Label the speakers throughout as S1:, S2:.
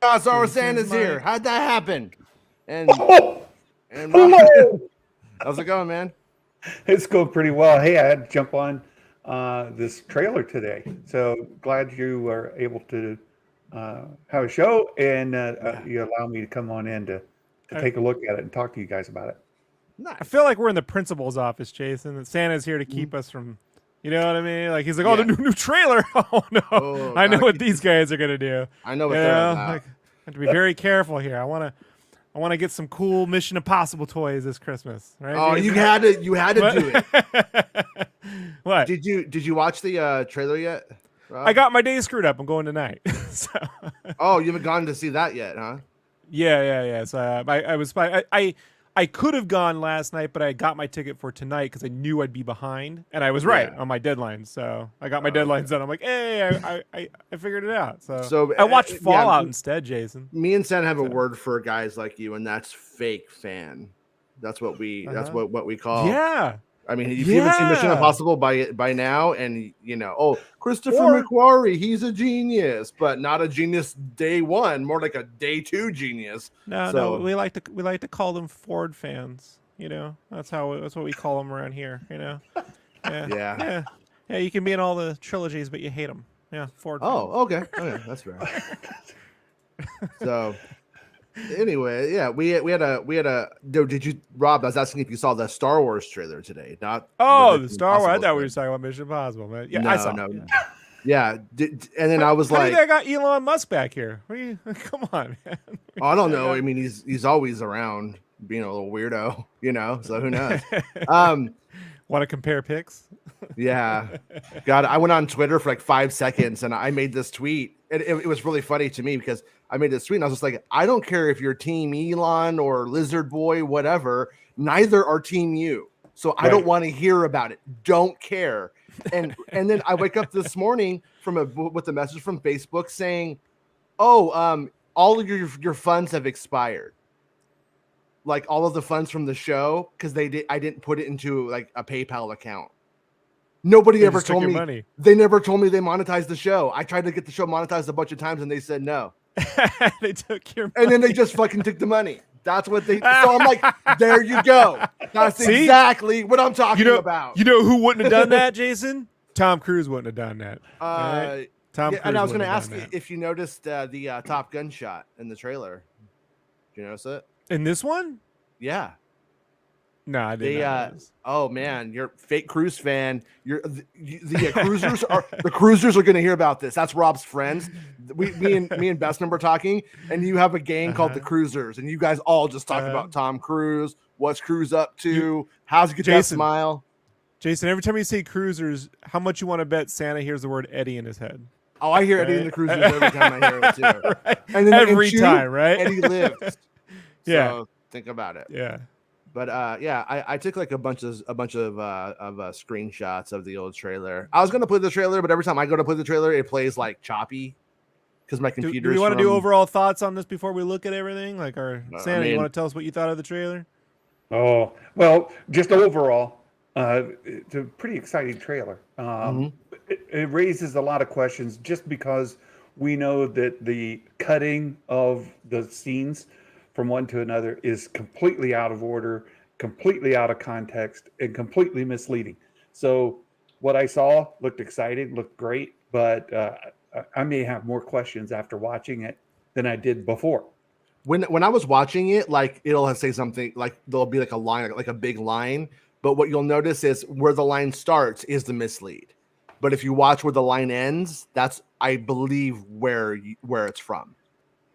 S1: God, Star Wars
S2: Jason's
S1: Santa's here.
S2: mic.
S1: How'd that happen? And and Rob,
S3: Hello.
S1: how's it going, man?
S3: It's going pretty well. Hey, I had to jump on this trailer today, so glad you were able to have a show and
S1: Yeah,
S3: you allow me to come on in to
S2: I,
S3: take a look at it and talk to you guys about it.
S2: I feel
S1: nice.
S2: like we're in the principal's office, Jason. And Santa's here to
S1: Mhm.
S2: keep us from, you know what I mean? Like he's like, oh, the
S1: Yeah.
S2: new trailer. Oh no,
S1: Oh,
S2: I know
S1: gotta
S2: what
S1: keep.
S2: these guys are gonna do.
S1: I know
S2: You
S1: what they're
S2: know,
S1: about.
S2: like I have to be very careful here. I wanna get some cool Mission Impossible toys this Christmas, right?
S1: Oh,
S2: Jason?
S1: you had to do it.
S2: What? What?
S1: Did you watch the trailer yet,
S2: I
S1: Rob?
S2: got my day screwed up. I'm going tonight. So
S1: Oh, you haven't gone to see that yet, huh?
S2: yeah. So I could have gone last night, but I got my ticket for tonight because I knew I'd be behind, and I was right
S1: Yeah.
S2: on my deadline. So I got my
S1: Okay.
S2: deadlines done. I'm like, hey, I figured it out. So
S1: So
S2: I watched
S1: yeah,
S2: Fallout instead, Jason.
S1: me and Sen have a
S2: So
S1: word for guys like you, and that's fake fan. That's what we. That's
S2: uh-huh.
S1: what we call.
S2: Yeah,
S1: I mean, if you haven't seen Mission
S2: yeah.
S1: Impossible by now, and oh, Christopher
S2: Or
S1: McQuarrie, he's a genius, but not a genius day one, more like a day two genius.
S2: no,
S1: So
S2: we like to call them Ford fans. You know, that's what we call them around here. You know, yeah,
S1: yeah.
S2: yeah. You can be in all the trilogies, but you hate them. Yeah, Ford fans.
S1: Oh, okay, that's fair. So anyway, yeah, we had a. Did you, Rob? I was asking if you saw the Star Wars trailer today, not
S2: Oh, the
S1: Mission
S2: Star Wars. I
S1: Impossible
S2: thought we were
S1: trailer.
S2: just talking about Mission Impossible, man. Yeah, I
S1: No,
S2: saw.
S1: no,
S2: Yeah.
S1: yeah. And then I was
S2: How do you
S1: like,
S2: think I got Elon Musk back here? What are you, come on, man.
S1: oh, I don't know. I mean, he's always around, being a little weirdo, So who knows? Um,
S2: Want to compare pics?
S1: yeah. God, I went on Twitter for like 5 seconds and I made this tweet. It was really funny to me because I made this tweet and I was just like, I don't care if you're Team Elon or Lizard Boy, whatever. Neither are Team you. So I don't
S3: Right.
S1: want to hear about it. Don't care. And then I wake up this morning with a message from Facebook saying, "Oh, all of your funds have expired. Like all of the funds from the show because I didn't put it into like a PayPal account. Nobody
S2: They
S1: ever
S2: just took
S1: told
S2: your
S1: me.
S2: money.
S1: They never told me they monetized the show. I tried to get the show monetized a bunch of times and they said no.
S2: They took your money.
S1: And then they just fucking took the money. That's what they. So I'm like, there you go. That's
S2: See?
S1: exactly what I'm talking about.
S2: You know who wouldn't have done that, Jason? Tom Cruise wouldn't have done that. All
S1: Uh,
S2: right? Tom
S1: yeah,
S2: Cruise
S1: and I was going to
S2: wouldn't have
S1: ask
S2: done that.
S1: if you noticed the Top Gun shot in the trailer. Did you notice it?
S2: In this one?
S1: Yeah.
S2: No, I
S1: They
S2: did not notice.
S1: oh man, you're a fake cruise fan. The cruisers are going to hear about this. That's Rob's friends. Me and Best were talking, and you have a gang called the
S2: Uh-huh.
S1: Cruisers, and you guys all just talk
S2: Uh-huh.
S1: about Tom Cruise. What's Cruise up to? How's he get that
S2: Jason.
S1: smile?
S2: Jason, every time you say cruisers, how much you want to bet Santa hears the word Eddie in his head?
S1: Oh, I hear Eddie and the Cruisers every time I hear it too.
S2: Right.
S1: And then
S2: Every
S1: in Chew,
S2: time, right?
S1: Eddie lives.
S2: Yeah.
S1: So think about it.
S2: Yeah.
S1: But yeah, I took like a bunch of screenshots of the old trailer. I was gonna play the trailer, but every time I go to play the trailer, it plays like choppy because my
S2: Do
S1: computer's
S2: we want to do
S1: from-
S2: overall thoughts on this before we look at everything? Like, Santa, you
S1: mean-
S2: want to tell us what you thought of the trailer?
S3: Oh, well, just overall, it's a pretty exciting trailer. It raises a lot of questions just because we know that the cutting of the scenes from one to another is completely out of order, completely out of context, and completely misleading. So what I saw looked exciting, looked great, but I may have more questions after watching it than I did before.
S1: When I was watching it, like it'll say something like there'll be like a line, like a big line, but what you'll notice is where the line starts is the mislead. But if you watch where the line ends, that's I believe where it's from.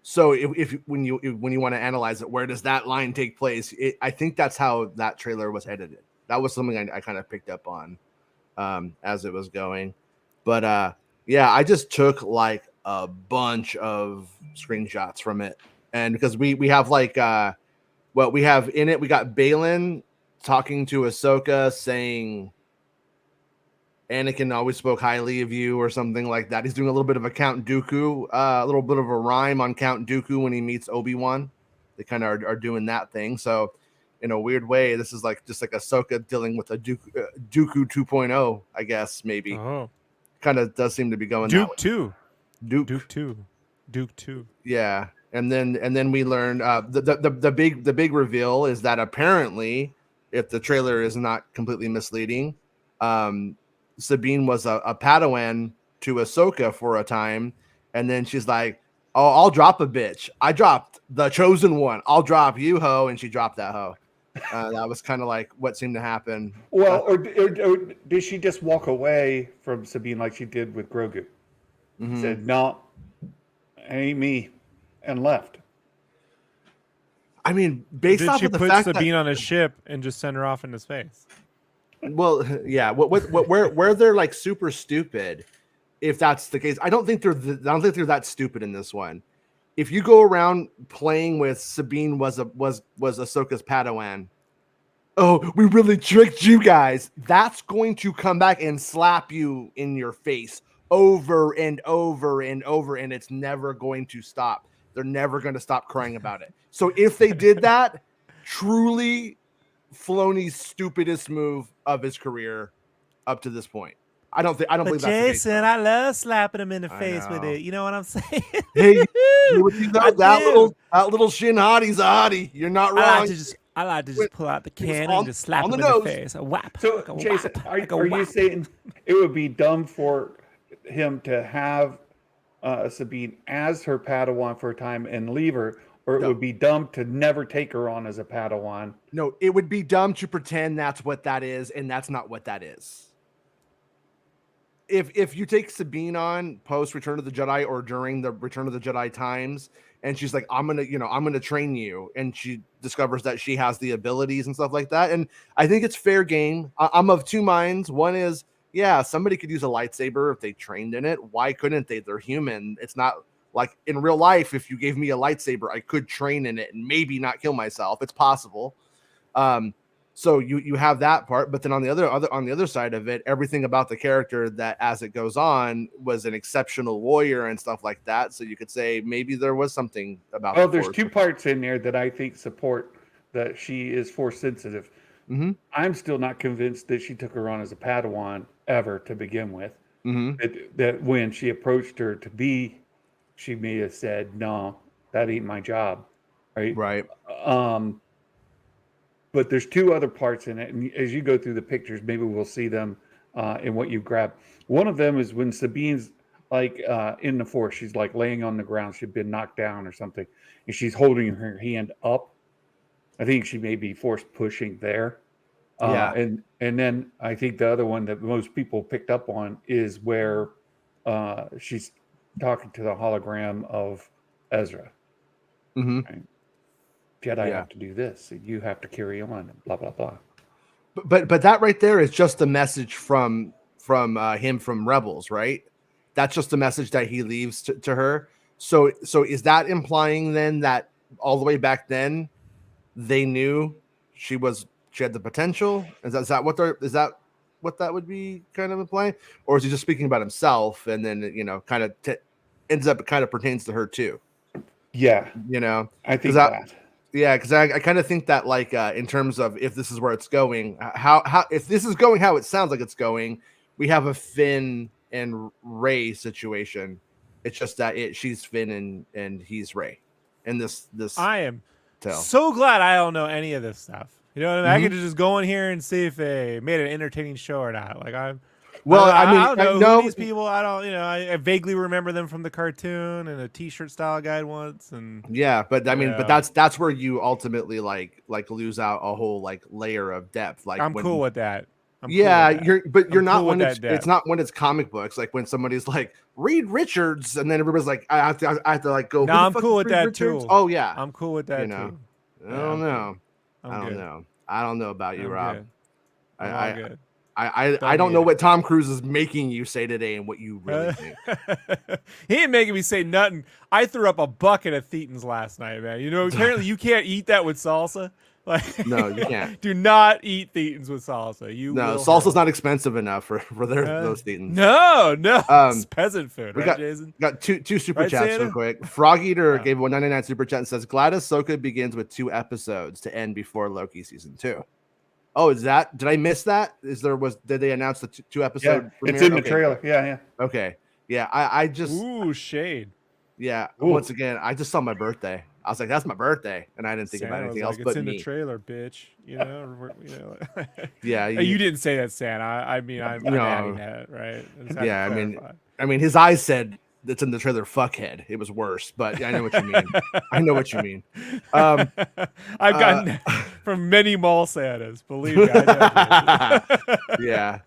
S1: So if when you want to analyze it, where does that line take place? I think that's how that trailer was edited. That was something I kind of picked up on as it was going. But yeah, I just took like a bunch of screenshots from it. And because we have like what we have in it, we got Balin talking to Ahsoka saying Anakin always spoke highly of you or something like that. He's doing a little bit of a Count Dooku, a little bit of a rhyme on Count Dooku when he meets Obi-Wan. They kind of are doing that thing. So in a weird way, this is like just like Ahsoka dealing with a Dooku 2.0, I guess, maybe.
S2: Oh,
S1: Kind of does seem to be going
S2: Duke
S1: that way.
S2: 2.
S1: Duke.
S2: Duke 2. Duke 2.
S1: Yeah, and then we learn the big reveal is that apparently, if the trailer is not completely misleading, Sabine was a Padawan to Ahsoka for a time, and then she's like, "Oh, I'll drop a bitch. I dropped the chosen one. I'll drop you, ho," and she dropped that ho. That was kind of like what seemed to happen.
S3: Well, or did she just walk away from Sabine like she did with Grogu? Said, "No, ain't me," and left.
S1: I mean, based
S2: Did
S1: off
S2: she
S1: of the
S2: put
S1: fact
S2: Sabine
S1: that,
S2: on a ship and just send her off into space?
S1: well, yeah, where they're like super stupid. If that's the case, I don't think they're that stupid in this one. If you go around playing with Sabine was Ahsoka's Padawan, oh, we really tricked you guys. That's going to come back and slap you in your face over and over and over, and it's never going to stop. They're never going to stop crying about it. So if they did that, truly Filoni's stupidest move of his career up to this point. I don't believe that's the case.
S2: Jason, I love slapping him in the
S1: I
S2: face with
S1: know.
S2: it. You know what I'm saying?
S1: Hey, you know,
S2: I do.
S1: that little shin hottie's a hottie. You're not wrong.
S2: I like to just pull out the cannon
S1: on-
S2: and just slap
S1: on
S2: him
S1: the
S2: in
S1: nose.
S2: the face. A whap.
S3: So,
S2: like a
S3: Jason,
S2: whap,
S3: are
S2: like a
S3: you
S2: whap.
S3: saying it would be dumb for him to have Sabine as her Padawan for a time and leave her, or it
S1: No.
S3: would be dumb to never take her on as a Padawan?
S1: No, it would be dumb to pretend that's what that is, and that's not what that is. If you take Sabine on post Return of the Jedi or during the Return of the Jedi times, and she's like, I'm gonna train you, and she discovers that she has the abilities and stuff like that, and I think it's fair game. I'm of two minds. One is, yeah, somebody could use a lightsaber if they trained in it. Why couldn't they? They're human. It's not like in real life. If you gave me a lightsaber, I could train in it and maybe not kill myself. It's possible. So you have that part, but then on the other side of it, everything about the character that as it goes on was an exceptional warrior and stuff like that. So you could say maybe there was something about.
S3: Oh, there's two parts in there that I think support that she is force sensitive.
S1: Mm-hmm.
S3: I'm still not convinced that she took her on as a Padawan ever to begin with.
S1: Mm-hmm.
S3: That when she approached her to be, she may have said, "No, that ain't my job," right?
S1: Right.
S3: But there's two other parts in it, and as you go through the pictures, maybe we'll see them in what you grab. One of them is when Sabine's like in the force, she's like laying on the ground, she'd been knocked down or something, and she's holding her hand up. I think she may be force pushing there.
S1: Yeah.
S3: And then I think the other one that most people picked up on is where she's talking to the hologram of Ezra.
S1: Mm-hmm.
S3: Right? Jedi have to do this, and you have to carry on, and blah blah blah.
S1: But that right there is just the message from him from Rebels, right? That's just the message that he leaves to her. So is that implying then that all the way back then they knew she had the potential? Is that what that would be kind of implying, or is he just speaking about himself and then kind of ends up kind of pertains to her too?
S3: Yeah, I think that.
S1: Yeah, because I kind of think that like in terms of if this is where it's going, how if this is going how it sounds like it's going, we have a Finn and Rey situation. It's just that she's Finn and he's Rey, and this.
S2: I am so glad I don't know any of this stuff. You know what I mean? I could just go in here and see if they made an entertaining show or not. Like I don't know who these people. I don't, I vaguely remember them from the cartoon and a T-shirt style guide once. And
S1: yeah, but I mean, but that's where you ultimately like lose out a whole like layer of depth. Like
S2: I'm cool with that.
S1: You're not when it's not when it's comic books. Like when somebody's like Reed Richards, and then everybody's like, I have to like go.
S2: No, I'm cool with that too.
S1: Oh yeah,
S2: I'm cool with that too.
S1: I don't know. I don't know about you, Rob.
S2: Good.
S1: I don't know what Tom Cruise is making you say today and what you really think.
S2: He ain't making me say nothing. I threw up a bucket of Thetans last night, man. Apparently you can't eat that with salsa. Like,
S1: no, you can't.
S2: Do not eat Thetans with salsa.
S1: Salsa's not expensive enough for those Thetans.
S2: No, it's peasant food, right, Jason?
S1: Got two super chats real quick. Frog Eater gave 199 super chat and says, glad Ahsoka begins with 2 episodes to end before Loki season 2. Oh, did I miss that? Did they announce the 2 episode?
S3: Yeah, it's in the trailer. Yeah.
S1: Okay. Yeah, I just
S2: shade.
S1: Yeah. Ooh. Once again, I just saw my birthday. I was like, "That's my birthday," and I didn't think about anything else.
S2: It's
S1: but
S2: in
S1: me.
S2: the trailer, bitch.
S1: Yeah.
S2: You didn't say that, Santa. I'm adding that, right?
S1: Yeah. I mean, his eyes said it's in the trailer. Fuckhead. It was worse, but I know what you mean. I know what you mean.
S2: I've gotten that from many mall Santas. Believe me, I know.
S1: Yeah.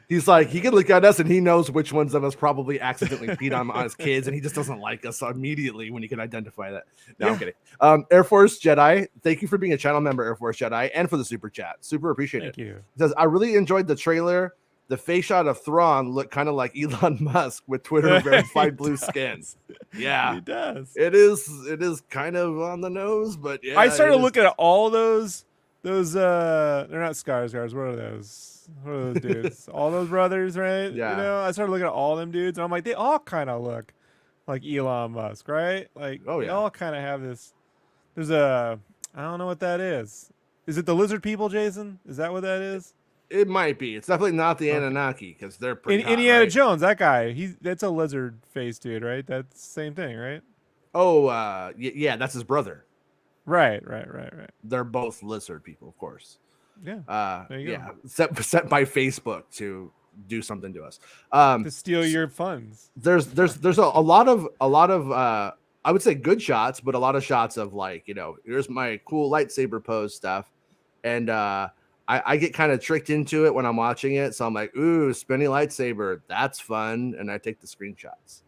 S1: He's like, he can look at us and he knows which ones of us probably accidentally peed on his kids, and he just doesn't like us immediately when he can identify that. No, I'm kidding. Air Force Jedi, thank you for being a channel member, Air Force Jedi, and for the super chat. Super appreciate it.
S2: Thank you.
S1: He says, I really enjoyed the trailer. The face shot of Thrawn looked kind of like Elon Musk with Twitter verified blue skin. Yeah,
S2: he does.
S1: It is kind of on the nose, but yeah.
S2: I started looking at all those they're not Skarsgårds. What are those? What are those dudes? All those brothers, right?
S1: Yeah.
S2: I started looking at all them dudes, and I'm like, they all kind of look like Elon Musk, right? Like, they all kind of have this. There's I don't know what that is. Is it the lizard people, Jason? Is that what that is?
S1: It might be. It's definitely not the Anunnaki because they're pretty hot,
S2: Indiana
S1: right?
S2: Jones, that guy. That's a lizard face dude, right? That's the same thing, right?
S1: Oh, yeah, that's his brother.
S2: Right.
S1: They're both lizard people, of course.
S2: Yeah. There you
S1: go. Set by Facebook to do something to us.
S2: To steal your funds.
S1: There's a lot of I would say good shots, but a lot of shots of like, here's my cool lightsaber pose stuff. And I get kind of tricked into it when I'm watching it. So I'm like, ooh, spinning lightsaber, that's fun. And I take the screenshots.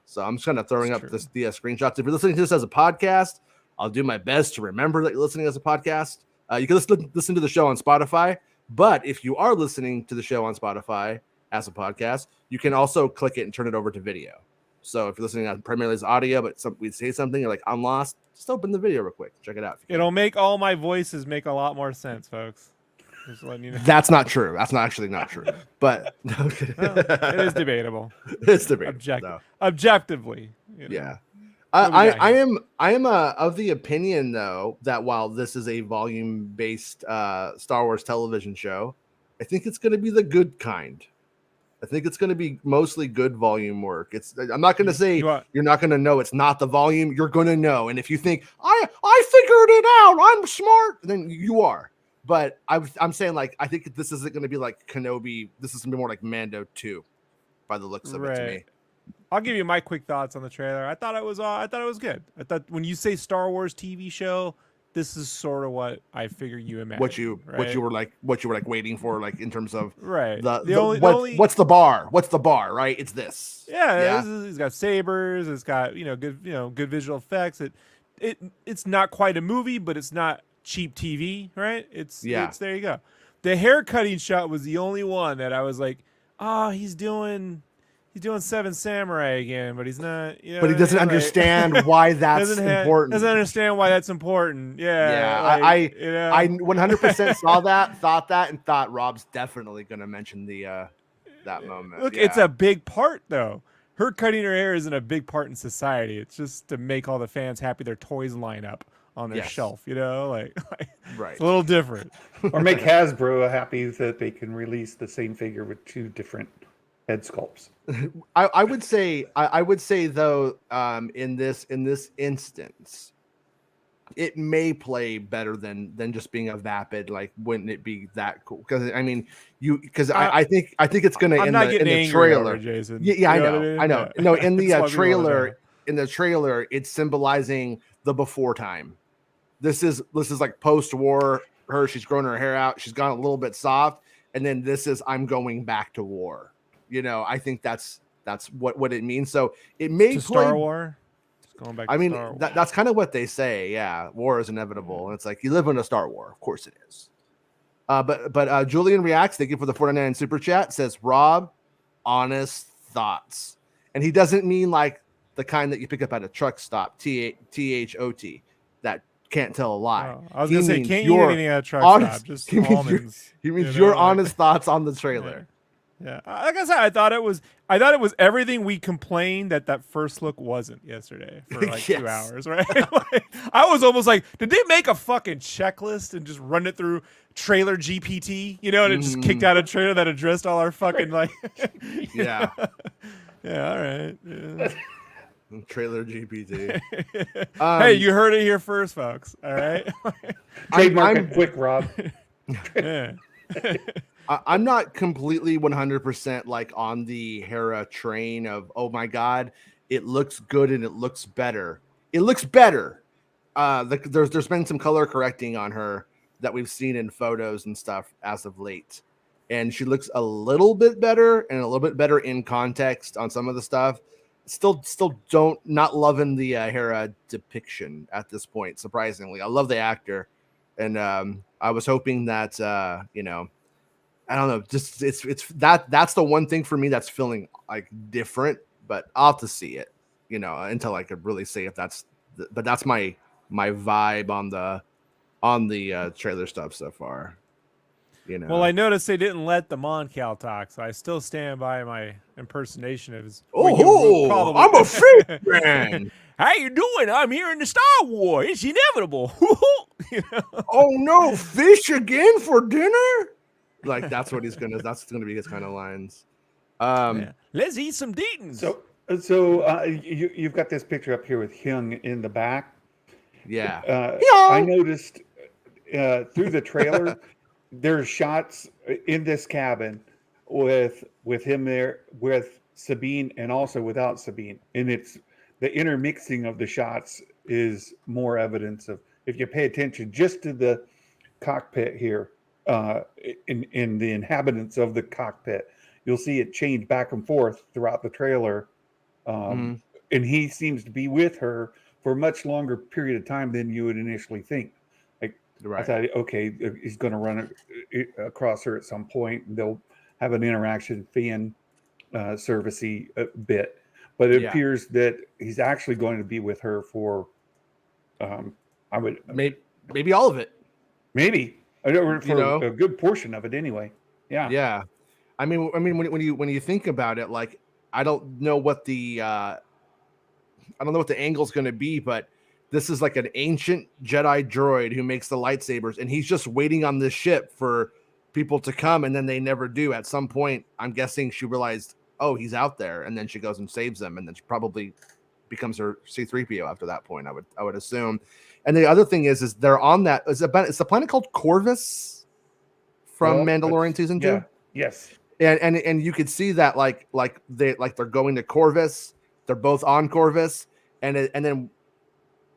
S1: So I'm just kind of throwing up the screenshots. If you're listening to this as a podcast, I'll do my best to remember that you're listening as a podcast. You can listen to the show on Spotify, but if you are listening to the show on Spotify as a podcast, you can also click it and turn it over to video. So if you're listening on primarily as audio, but we say something, you're like, I'm lost, just open the video real quick. Check it out.
S2: It'll make all my voices make a lot more sense, folks. Just letting you know.
S1: That's not true. That's actually not true. But
S2: it is debatable.
S1: It's debatable.
S2: Objectively.
S1: Yeah. I am of the opinion though that while this is a volume based Star Wars television show, I think it's going to be the good kind. I think it's going to be mostly good volume work. I'm not going to say you're not going to know it's not the volume. You're going to know. And if you think I figured it out, I'm smart, then you are. But I'm saying like I think this isn't going to be like Kenobi. This is going to be more like Mando 2 by the looks of it to me.
S2: I'll give you my quick thoughts on the trailer. I thought it was good. I thought when you say Star Wars TV show, this is sort of what I figure you imagine.
S1: What you were like waiting for, like in terms of
S2: what's
S1: the bar? What's the bar? Right? It's this.
S2: Yeah. It's got sabers. It's got good visual effects. It's not quite a movie, but it's not cheap TV, right? It's there you go. The hair cutting shot was the only one that I was like, he's doing Seven Samurai again, but he's not.
S1: But he doesn't understand why that's important.
S2: Doesn't understand why that's important. Yeah.
S1: I 100% saw that, thought that, and thought Rob's definitely going to mention that moment.
S2: Look, it's a big part though. Her cutting her hair isn't a big part in society. It's just to make all the fans happy. Their toys line up on their shelf, like
S1: right.
S2: It's a little different.
S3: Or make Hasbro happy that they can release the same figure with two different head sculpts.
S1: I would say though, in this instance, it may play better than just being a vapid. Like, wouldn't it be that cool? Because I mean, I think it's going to in the trailer.
S2: Jason.
S1: Yeah, I know. No, in the trailer, it's symbolizing the before time. This is like post-war. She's grown her hair out. She's gone a little bit soft, and then this is I'm going back to war. I think that's what it means. So it may play
S2: Star Wars. Going back.
S1: That's kind of what they say. Yeah, war is inevitable, and it's like you live in a Star Wars. Of course it is. But Julian reacts. Thank you for the 49 super chat. Says Rob, honest thoughts, and he doesn't mean like the kind that you pick up at a truck stop. THOT. That can't tell a lie.
S2: Oh, I was gonna say can't eat anything at a truck stop. Just almonds.
S1: He means your honest thoughts on the trailer.
S2: Yeah, like I said, I thought it was everything we complained that first look wasn't yesterday for like 2 hours, right? I was almost like, did they make a fucking checklist and just run it through trailer GPT, and it just kicked out a trailer that addressed all our fucking like.
S1: Yeah.
S2: Yeah. All right. Yeah.
S1: Trailer GPT.
S2: Hey, you heard it here first, folks. All right.
S3: Trademark it quick, Rob.
S2: Yeah.
S1: I'm not completely 100% like on the Hera train of, oh my God, it looks good and it looks better. It looks better. There's been some color correcting on her that we've seen in photos and stuff as of late. And she looks a little bit better and a little bit better in context on some of the stuff. Still not loving the Hera depiction at this point, surprisingly. I love the actor. And I was hoping that, I don't know, just that's the one thing for me that's feeling like different, but I'll have to see it, until I could really say if that's, but that's my vibe on the trailer stuff so far.
S2: Well, I noticed they didn't let the Moncal talk, so I still stand by my impersonation of his.
S1: Oh, I'm a fish man.
S2: How you doing? I'm here in the Star Wars. It's inevitable.
S1: Oh no, fish again for dinner? Like that's gonna be his kind of lines.
S2: Let's eat some Deetons.
S3: So you've got this picture up here with Hyung in the back.
S1: Yeah.
S3: I noticed through the trailer there's shots in this cabin with him there with Sabine and also without Sabine, and it's the intermixing of the shots is more evidence of, if you pay attention just to the cockpit here, in the inhabitants of the cockpit, you'll see it change back and forth throughout the trailer. And he seems to be with her for a much longer period of time than you would initially think. Like, right. I thought, okay, he's going to run across her at some point, and they'll have an interaction, fan servicey bit. But it appears that he's actually going to be with her for, I would
S1: maybe all of it.
S3: Maybe for a good portion of it, anyway. Yeah.
S1: Yeah. I mean, when you think about it, like, I don't know what the angle's going to be, but this is like an ancient Jedi droid who makes the lightsabers, and he's just waiting on this ship for people to come, and then they never do. At some point, I'm guessing she realized, oh, he's out there, and then she goes and saves them, and then she probably becomes her C-3PO after that point, I would assume. And the other thing is they're on that. It's the planet called Corvus from Mandalorian season 2.
S3: Yeah. Yes.
S1: And you could see that like they're going to Corvus. They're both on Corvus, and then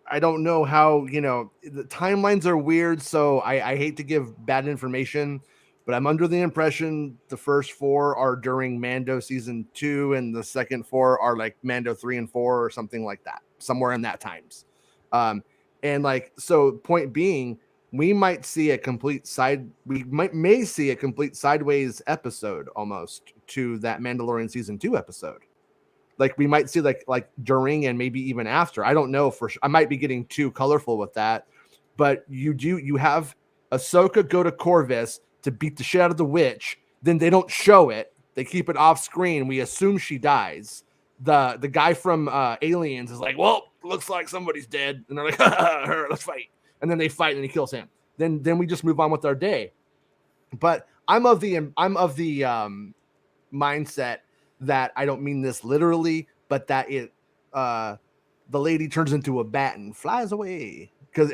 S1: I don't know how, the timelines are weird. So I hate to give bad information, but I'm under the impression the first 4 are during Mando season 2, and the second 4 are like Mando 3 and 4 or something like that, somewhere in that times. And so point being, we might see a complete may see a complete sideways episode almost to that Mandalorian season 2 episode. Like we might see like during and maybe even after. I don't know for sure. I might be getting too colorful with that, but you have Ahsoka go to Corvus to beat the shit out of the witch. Then they don't show it. They keep it off screen. We assume she dies. The guy from Aliens is like, well, looks like somebody's dead, and they're like, let's fight. And then they fight, and he kills him. Then we just move on with our day. But I'm of the mindset that I don't mean this literally, but that the lady turns into a bat and flies away because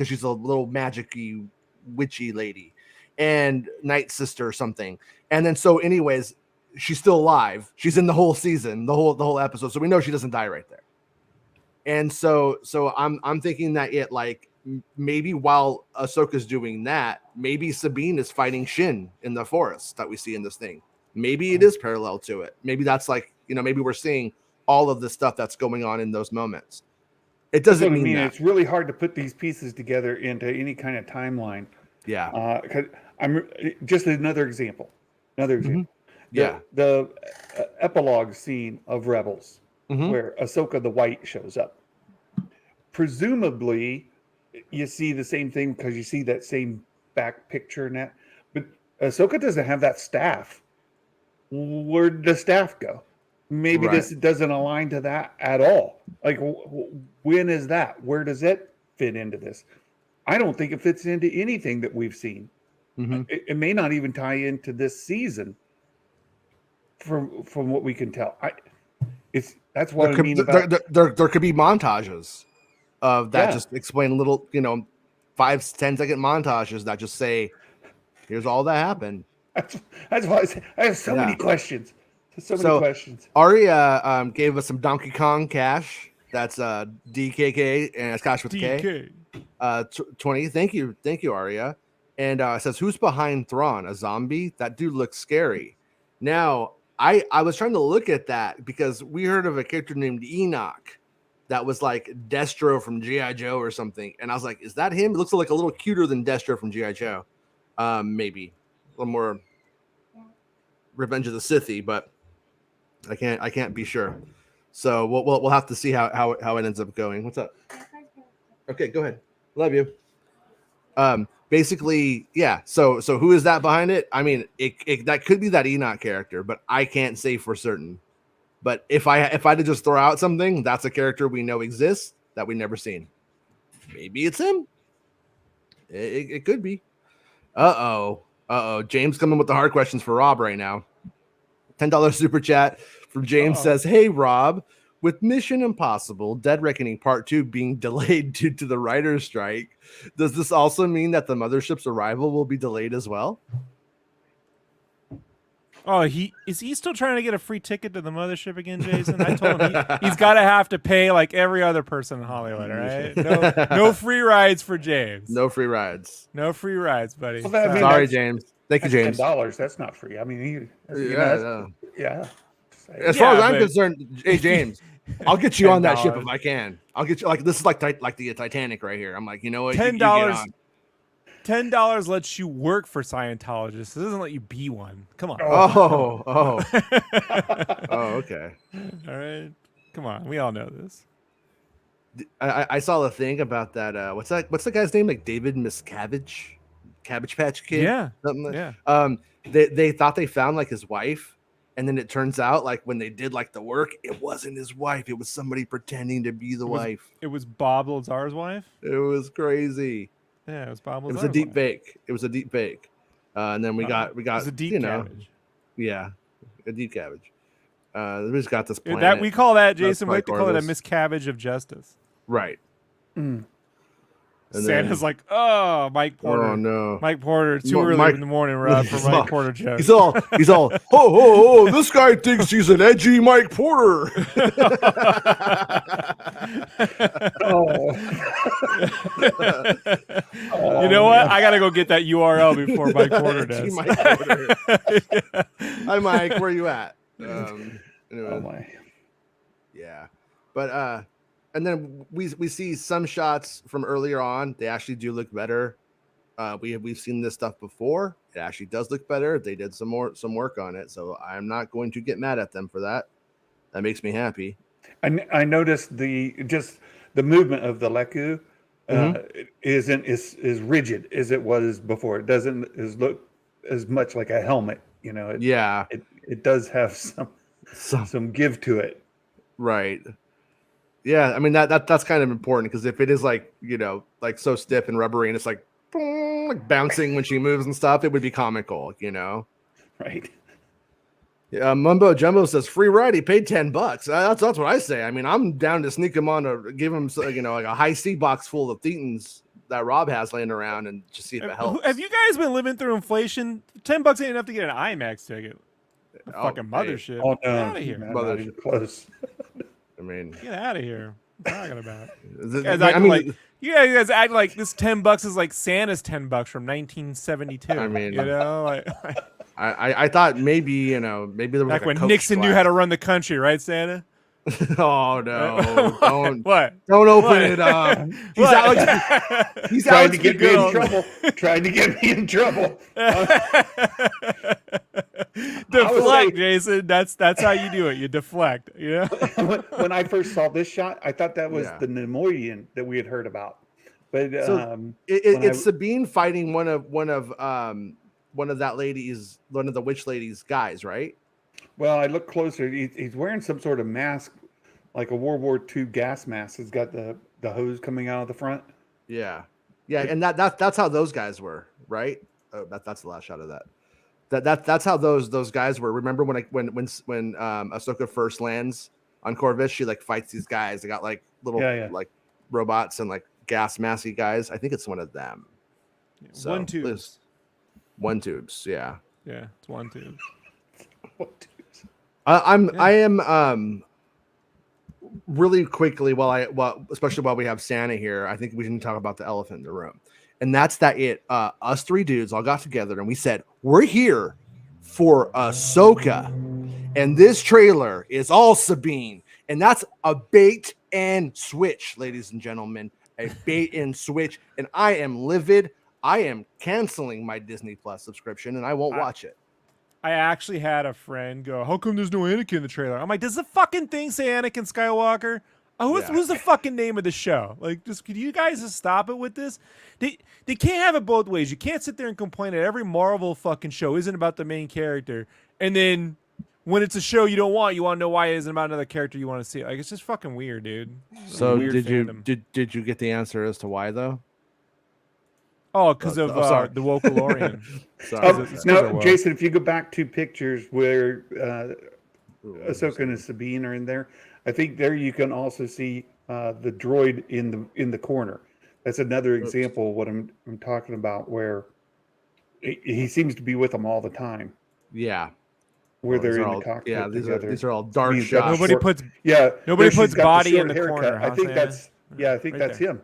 S1: she's a little magic-y, witchy lady and Night Sister or something. And then so anyways, she's still alive. She's in the whole season, the whole episode. So we know she doesn't die right there. And so I'm thinking that maybe while Ahsoka's doing that, maybe Sabine is fighting Shin in the forest that we see in this thing. Maybe it is parallel to it. Maybe that's maybe we're seeing all of the stuff that's going on in those moments. It doesn't mean that.
S3: It's really hard to put these pieces together into any kind of timeline.
S1: Yeah.
S3: I'm just another example.
S1: Mm-hmm.
S3: The epilogue scene of Rebels, where Ahsoka the White shows up. Presumably, you see the same thing because you see that same back picture in that. But Ahsoka doesn't have that staff. Where'd the staff go? Maybe this doesn't align to that at all. Like, when is that? Where does it fit into this? I don't think it fits into anything that we've seen. Mm-hmm. It may not even tie into this season from what we can tell. That's what I mean.
S1: There could be montages of that. Just explain little, 5-10-second montages that just say, "Here's all that happened."
S3: That's why I have so many questions. So many questions.
S1: Aria gave us some Donkey Kong cash. That's DKK and it's cash with
S2: DK.
S1: K. 20. Thank you, Aria. And says, "Who's behind Thrawn? A zombie? That dude looks scary." Now, I was trying to look at that because we heard of a character named Enoch that was like Destro from G.I. Joe or something, and I was like, "Is that him?" It looks like a little cuter than Destro from G.I. Joe, maybe a little more Revenge of the Sithy, but I can't be sure. So we'll have to see how it ends up going. What's up? Okay, go ahead. Love you. Basically, yeah. So who is that behind it? I mean, it that could be that Enoch character, but I can't say for certain. But if I had to just throw out something, that's a character we know exists that we never seen. Maybe it's him. It could be. Uh-oh. James coming with the hard questions for Rob right now. $10 super chat from James says, "Hey, Rob, with Mission Impossible Dead Reckoning Part 2 being delayed due to the writer's strike, does this also mean that the mothership's arrival will be delayed as well?"
S2: Oh, is he still trying to get a free ticket to the mothership again, Jason? I told him he's got to have to pay like every other person in Hollywood, all right? No free rides for James.
S1: No free rides.
S2: No free rides, buddy.
S3: Well,
S1: sorry, James. Thank you, James.
S3: $10. That's not free. I mean,
S1: yeah. As far as I'm concerned, hey James, I'll get you on that ship if I can. I'll get you this is like the Titanic right here. I'm like, you know what?
S2: $10. $10 lets you work for Scientologists. It doesn't let you be one. Come on.
S1: Oh, okay.
S2: All right. Come on. We all know this.
S1: I saw the thing about that. What's the guy's name? Like David Miscavige, Cabbage Patch Kid.
S2: Yeah.
S1: Something like,
S2: yeah.
S1: They thought they found like his wife, and then it turns out like when they did like the work, it wasn't his wife. It was somebody pretending to be the wife.
S2: It was Bob Lazar's wife.
S1: It was crazy.
S2: Yeah, it was Bob Lazar's
S1: It was a deep fake. It was a deep fake. And then we got
S2: it was a deep cabbage.
S1: Yeah, a deep cabbage. We just got this planet.
S2: That we call that, Jason. We like to call it a miscabbage of justice.
S1: Right.
S2: And Santa's like, "Oh, Mike Porter.
S1: Oh no,
S2: Mike Porter. Too early in the morning, Rob, for Mike Porter jokes."
S1: He's all, ho. This guy thinks he's an edgy Mike Porter.
S2: You know what? I gotta go get that URL before Mike Porter does.
S1: Mike Porter. Hi, Mike. Where you at? Anyway.
S3: Oh my.
S1: Yeah, but and then we see some shots from earlier on. They actually do look better. We've seen this stuff before. It actually does look better. They did some work on it, so I'm not going to get mad at them for that. That makes me happy.
S3: I noticed the movement of the Leku isn't as rigid as it was before. It doesn't look as much like a helmet. You know. It does have some give to it.
S1: Right. Yeah, I mean that's kind of important because if it is like like so stiff and rubbery and it's like bouncing when she moves and stuff, it would be comical,
S3: Right.
S1: Yeah, Mumbo Jumbo says free ride. He paid $10. That's what I say. I mean, I'm down to sneak him on or give him like a high C box full of Thetans that Rob has laying around and just see if it helps.
S2: Have you guys been living through inflation? $10 ain't enough to get an IMAX ticket. Fucking mothership.
S3: Oh, no.
S2: Get out of here.
S3: Not even close.
S1: I mean,
S2: get out of here. What are you talking about? You guys act like this $10 is like Santa's $10 from 1972.
S1: I mean,
S2: I
S1: thought maybe there was
S2: back when Nixon knew how to run the country, right, Santa?
S1: Oh no! Don't
S2: what?
S1: Don't open it up. He's
S3: trying to get me in trouble. Trying to get me in trouble.
S2: Deflect, Jason. That's how you do it. You deflect.
S3: When I first saw this shot, I thought that was the Nemoidian that we had heard about. But
S1: it's Sabine fighting one of that lady's, one of the witch lady's guys, right?
S3: Well, I look closer. He's wearing some sort of mask, like a World War II gas mask. He's got the hose coming out of the front.
S1: Yeah, and that's how those guys were, right? Oh, that's the last shot of that. That's how those guys were. Remember when Ahsoka first lands on Corvus. She like fights these guys. They got like little like robots and like gas masky guys. I think it's one of them. So,
S2: one tubes.
S1: One tubes. Yeah.
S2: Yeah, it's one tube.
S1: I am really quickly especially while we have Santa here, I think we can talk about the elephant in the room. And that's that us three dudes all got together and we said, we're here for Ahsoka. And this trailer is all Sabine. And that's a bait and switch, ladies and gentlemen. A bait and switch. And I am livid. I am canceling my Disney Plus subscription and I won't watch it.
S2: I actually had a friend go, how come there's no Anakin in the trailer? I'm like, does the fucking thing say Anakin Skywalker? Who's the fucking name of the show? Like, just could you guys just stop it with this? They can't have it both ways. You can't sit there and complain that every Marvel fucking show isn't about the main character. And then when it's a show you don't want, you want to know why it isn't about another character you want to see. Like, it's just fucking weird, dude.
S1: So did you get the answer as to why though?
S2: Oh, because of the Wokalorian.
S3: No, Jason, if you go back to pictures where Ahsoka and Sabine are in there, I think there you can also see the droid in the corner. That's another example of what I'm talking about, where he seems to be with them all the time.
S1: Yeah.
S3: Where they're in the cockpit.
S1: Yeah,
S3: together.
S1: These are all dark shots.
S2: Nobody puts body in the corner.
S3: I think that's that's him.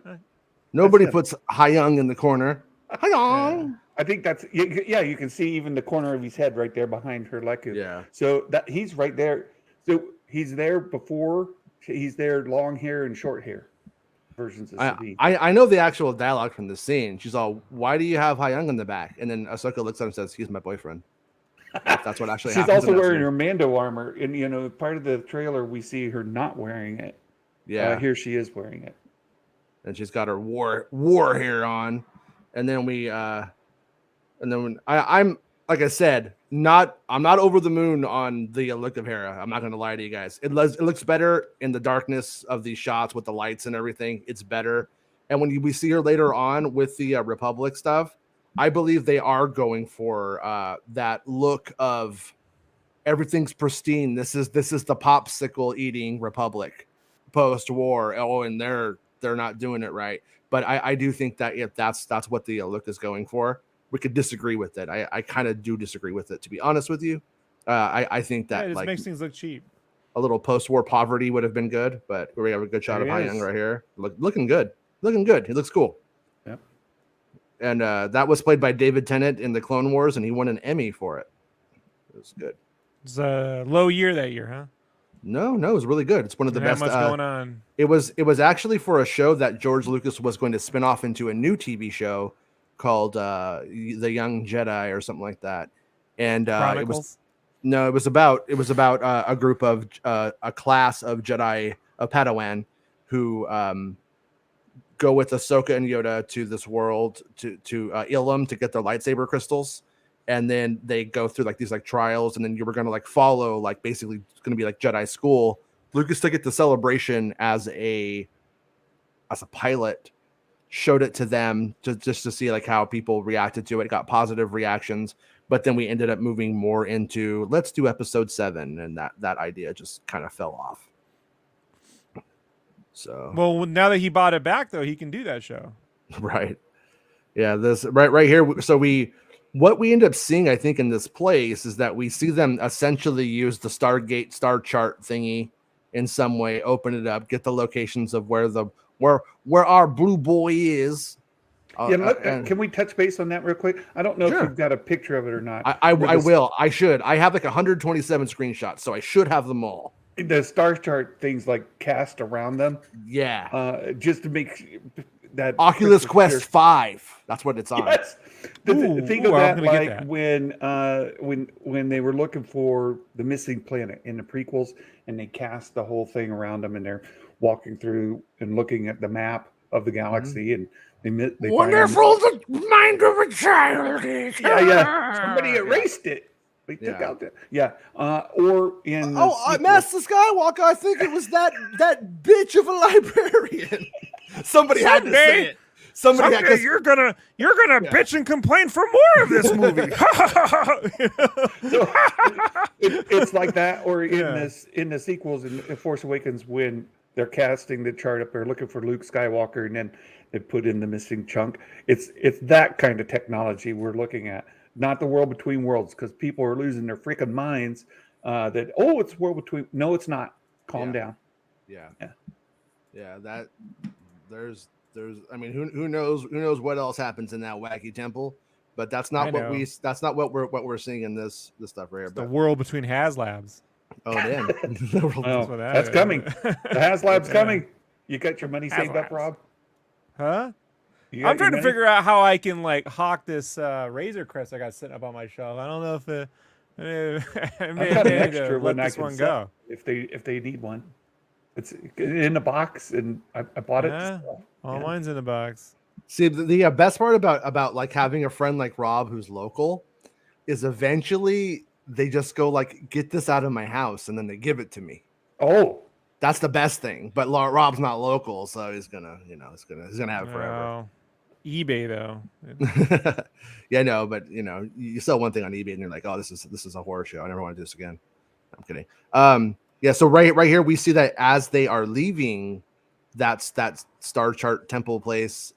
S1: Nobody puts Hyung in the corner. Hyung.
S3: I think that's you can see even the corner of his head right there behind her Leku.
S1: Yeah.
S3: So that he's right there. So he's there before. He's there long hair and short hair versions of Sabine.
S1: I know the actual dialogue from the scene. She's all, "Why do you have Hyung in the back?" And then Ahsoka looks at him and says, "He's my boyfriend." That's what actually happens.
S3: She's also wearing her Mando armor, and part of the trailer we see her not wearing it.
S1: Yeah.
S3: Here she is wearing it,
S1: and she's got her war hair on. And then I'm like I said, I'm not over the moon on the look of Hera. I'm not going to lie to you guys. It looks better in the darkness of these shots with the lights and everything. It's better. And when we see her later on with the Republic stuff, I believe they are going for that look of everything's pristine. This is the popsicle eating Republic post-war. Oh, and they're not doing it right. But I do think that if that's what the look is going for, we could disagree with it. I kind of do disagree with it, to be honest with you. I think that
S2: it just makes things look cheap.
S1: A little post-war poverty would have been good, but we have a good shot of Hyung right here. Looking good. He looks cool.
S3: Yep.
S1: And that was played by David Tennant in the Clone Wars, and he won an Emmy for it. It was good.
S2: It's a low year that year, huh?
S1: No, it was really good. It's one of the best.
S2: Much going on.
S1: It was actually for a show that George Lucas was going to spin off into a new TV show called The Young Jedi or something like that. And it was about a group of a class of Jedi of Padawan who go with Ahsoka and Yoda to this world to Ilum to get their lightsaber crystals. And then they go through like these like trials, and then you were going to like follow like basically it's going to be like Jedi school. Lucas took it to Celebration as a pilot, showed it to them just to see like how people reacted to it. Got positive reactions, but then we ended up moving more into let's do episode 7, and that idea just kind of fell off. So
S2: well, now that he bought it back, though, he can do that show.
S1: Right. Yeah. This right here. So what we end up seeing, I think, in this place is that we see them essentially use the Stargate star chart thingy in some way, open it up, get the locations of where our blue boy is.
S3: Can we touch base on that real quick? I don't know if you've got a picture of it or not.
S1: I will. I should. I have like 127 screenshots, so I should have them all.
S3: The star chart things like cast around them.
S1: Yeah.
S3: Just to make that
S1: Oculus Quest 5. That's what it's on.
S3: Yes. Think of that like when they were looking for the missing planet in the prequels, and they cast the whole thing around them, and they're walking through and looking at the map of the galaxy, and they
S1: wonderful the mind of a child.
S3: Yeah. Somebody erased it. They took out that. Yeah. Or in
S1: Master Skywalker, I think it was that bitch of a librarian. Somebody had to say it.
S2: Someday you're gonna bitch and complain for more of this movie.
S3: So it's like that, or in the sequels in Force Awakens when they're casting the chart up, they're looking for Luke Skywalker, and then they put in the missing chunk. It's that kind of technology we're looking at, not the world between worlds, because people are losing their freaking minds. That it's world between. No, it's not. Calm down.
S1: Yeah. That there's. I mean, who knows what else happens in that wacky temple, but that's not what we're seeing in this stuff right here.
S2: The world between HasLabs.
S1: Oh damn!
S3: That's coming. The HasLab's coming. You got your money saved up, Rob?
S2: Huh? I'm trying to figure out how I can hawk this Razor Crest I got sitting up on my shelf. I don't know if
S3: I've got an extra one I can sell if they need one. It's in the box, and I bought it.
S2: All mine's in the box.
S1: See, the best part about having a friend like Rob who's local is eventually they just go get this out of my house, and then they give it to me.
S3: Oh,
S1: that's the best thing. But Rob's not local, so he's gonna have it forever.
S2: eBay though.
S1: Yeah, no, but you sell one thing on eBay, and you're like, oh, this is a horror show. I never want to do this again. I'm kidding. Yeah, so right here we see that as they are leaving that Star Chart temple place,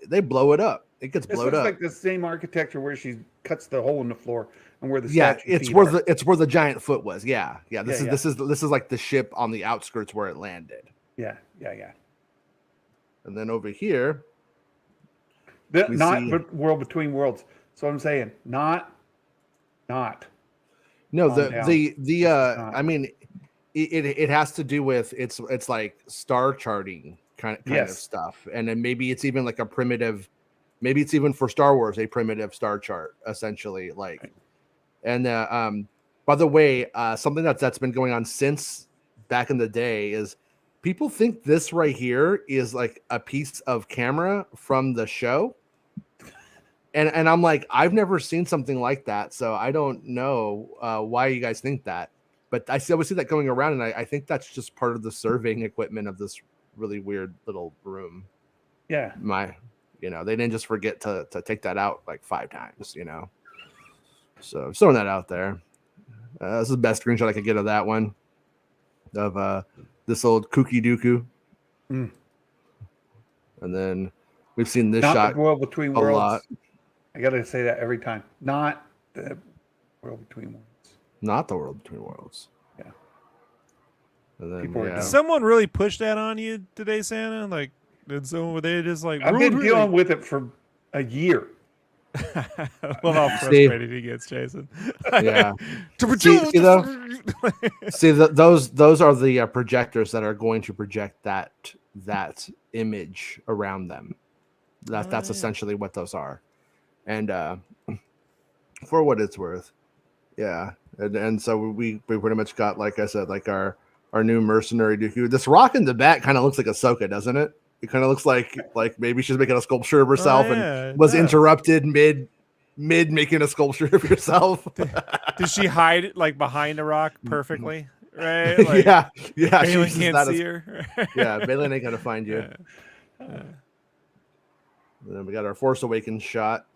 S1: they blow it up. It gets blown up.
S3: Like the same architecture where she cuts the hole in the floor and where the
S1: it's where the giant foot was. Yeah. This is like the ship on the outskirts where it landed.
S3: Yeah.
S1: And then over here,
S3: but world between worlds. So I'm saying not. No,
S1: I mean, it has to do with it's like star charting kind of stuff, and then maybe it's even like a primitive. Maybe it's even for Star Wars a primitive star chart, essentially. And by the way, something that's been going on since back in the day is people think this right here is like a piece of camera from the show. And I'm like, I've never seen something like that, so I don't know why you guys think that. But I always see that going around, and I think that's just part of the surveying equipment of this really weird little room.
S3: Yeah.
S1: They didn't just forget to take that out like 5 times, So throwing that out there. This is the best screenshot I could get of that one. Of this old kooky dooku.
S3: Mm.
S1: And then we've seen this
S3: Not
S1: shot
S3: the world between
S1: a
S3: worlds.
S1: lot.
S3: I gotta say that every time. Not the world between worlds.
S1: Not the world between worlds.
S3: Yeah.
S1: And then,
S2: Did someone really push that on you today, Santa? Were they just like?
S3: I've been dealing with it for a year.
S2: Love how frustrated he gets, Jason.
S1: Yeah. See, those are the projectors that are going to project that image around them. That's essentially what those are. And for what it's worth, yeah. And so we pretty much got, like I said, like our new mercenary Dooku. This rock in the back kind of looks like Ahsoka, doesn't it? It kind of looks like maybe she's making a sculpture of herself and was interrupted mid making a sculpture of herself.
S2: Did she hide behind a rock perfectly? Right?
S1: Yeah.
S2: Bailey can't see her.
S1: Yeah, Bailey ain't gonna find you. And then we got our Force Awakens shot.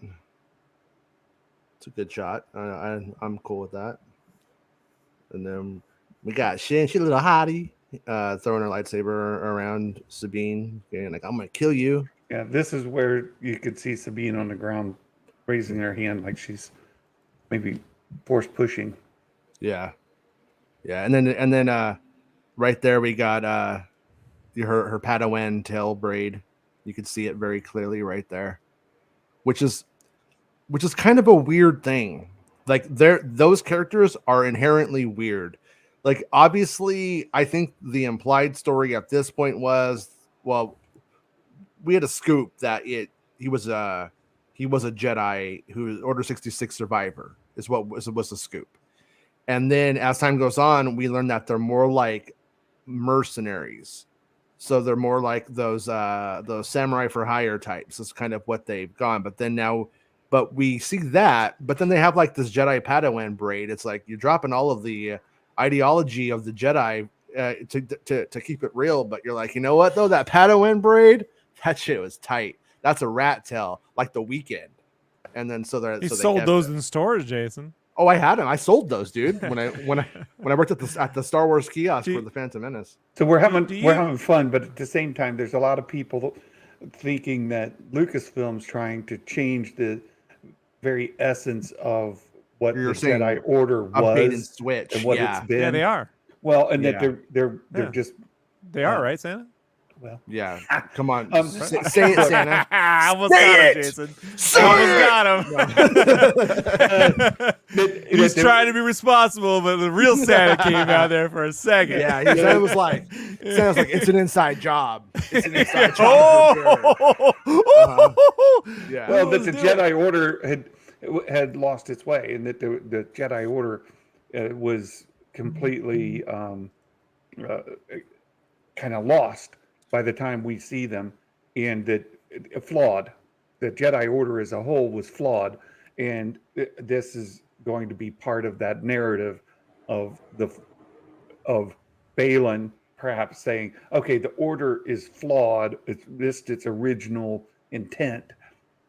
S1: It's a good shot. I'm cool with that. And then we got Shin. She's a little hottie. Throwing her lightsaber around Sabine, getting like, I'm gonna kill you.
S3: Yeah, this is where you could see Sabine on the ground raising her hand like she's maybe force pushing.
S1: Yeah. And then right there we got her Padawan tail braid. You could see it very clearly right there, which is kind of a weird thing. Like those characters are inherently weird. Like, obviously, I think the implied story at this point was, well, we had a scoop that he was a Jedi who was Order 66 survivor is what was the scoop. And then as time goes on, we learn that they're more like mercenaries. So they're more like those samurai for hire types. That's kind of what they've gone. But we see that, but then they have like this Jedi Padawan braid. It's like you're dropping all of the ideology of the Jedi to keep it real, but you're like, you know what though, that Padawan braid, that shit was tight. that's a rat tail, like the Weekend. And then
S2: he sold those in stores, Jason.
S1: Oh, I had them. I sold those, dude. When I worked at the Star Wars kiosk for the Phantom Menace.
S3: So we're having fun, but at the same time, there's a lot of people thinking that Lucasfilm's trying to change the very essence of what the Jedi Order was,
S1: and switch,
S3: and what it's been.
S2: Yeah, they are.
S3: Well, and that they're just.
S2: They are, right, Santa?
S3: Well,
S1: yeah. Come on, say it, Santa.
S2: I almost got him, Jason. I almost got him. He's trying to be responsible, but the real Santa came out there for a second.
S1: Yeah, Santa was like, it's an inside job. It's an inside job.
S3: Yeah. Well, that the Jedi Order had lost its way, and that the Jedi Order was completely kind of lost by the time we see them, and that flawed. The Jedi Order as a whole was flawed, and this is going to be part of that narrative of Baylan perhaps saying, okay, the Order is flawed. It's missed its original intent.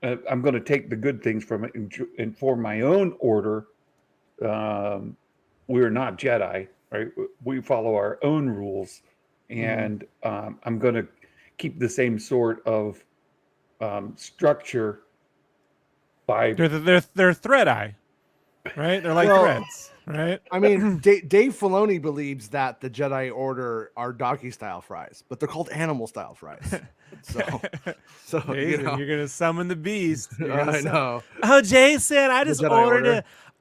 S3: I'm going to take the good things from it and form my own order. We're not Jedi, right? We follow our own rules. And I'm going to keep the same sort of structure by
S2: they're thread eye, right? They're like threads, right?
S1: I mean, Dave Filoni believes that the Jedi Order are doggy style fries, but they're called animal style fries. So
S2: Jason, you're gonna summon the beast.
S1: I know.
S2: Oh, Jason, I just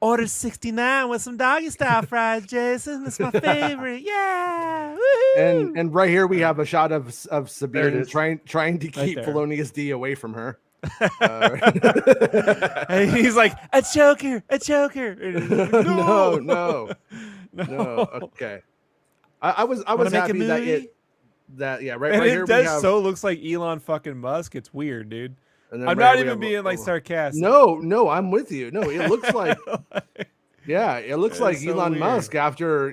S2: ordered 69 with some doggy style fries, Jason. That's my favorite. Yeah. Woo-hoo.
S1: And right here we have a shot of Sabine trying to keep Filoni's D away from her.
S2: And he's like, a choker.
S1: No. Okay. I was happy right here.
S2: It so looks like Elon fucking Musk. It's weird, dude. I'm not even being like sarcastic.
S1: No, I'm with you. No, it looks like it looks like so Elon Musk after,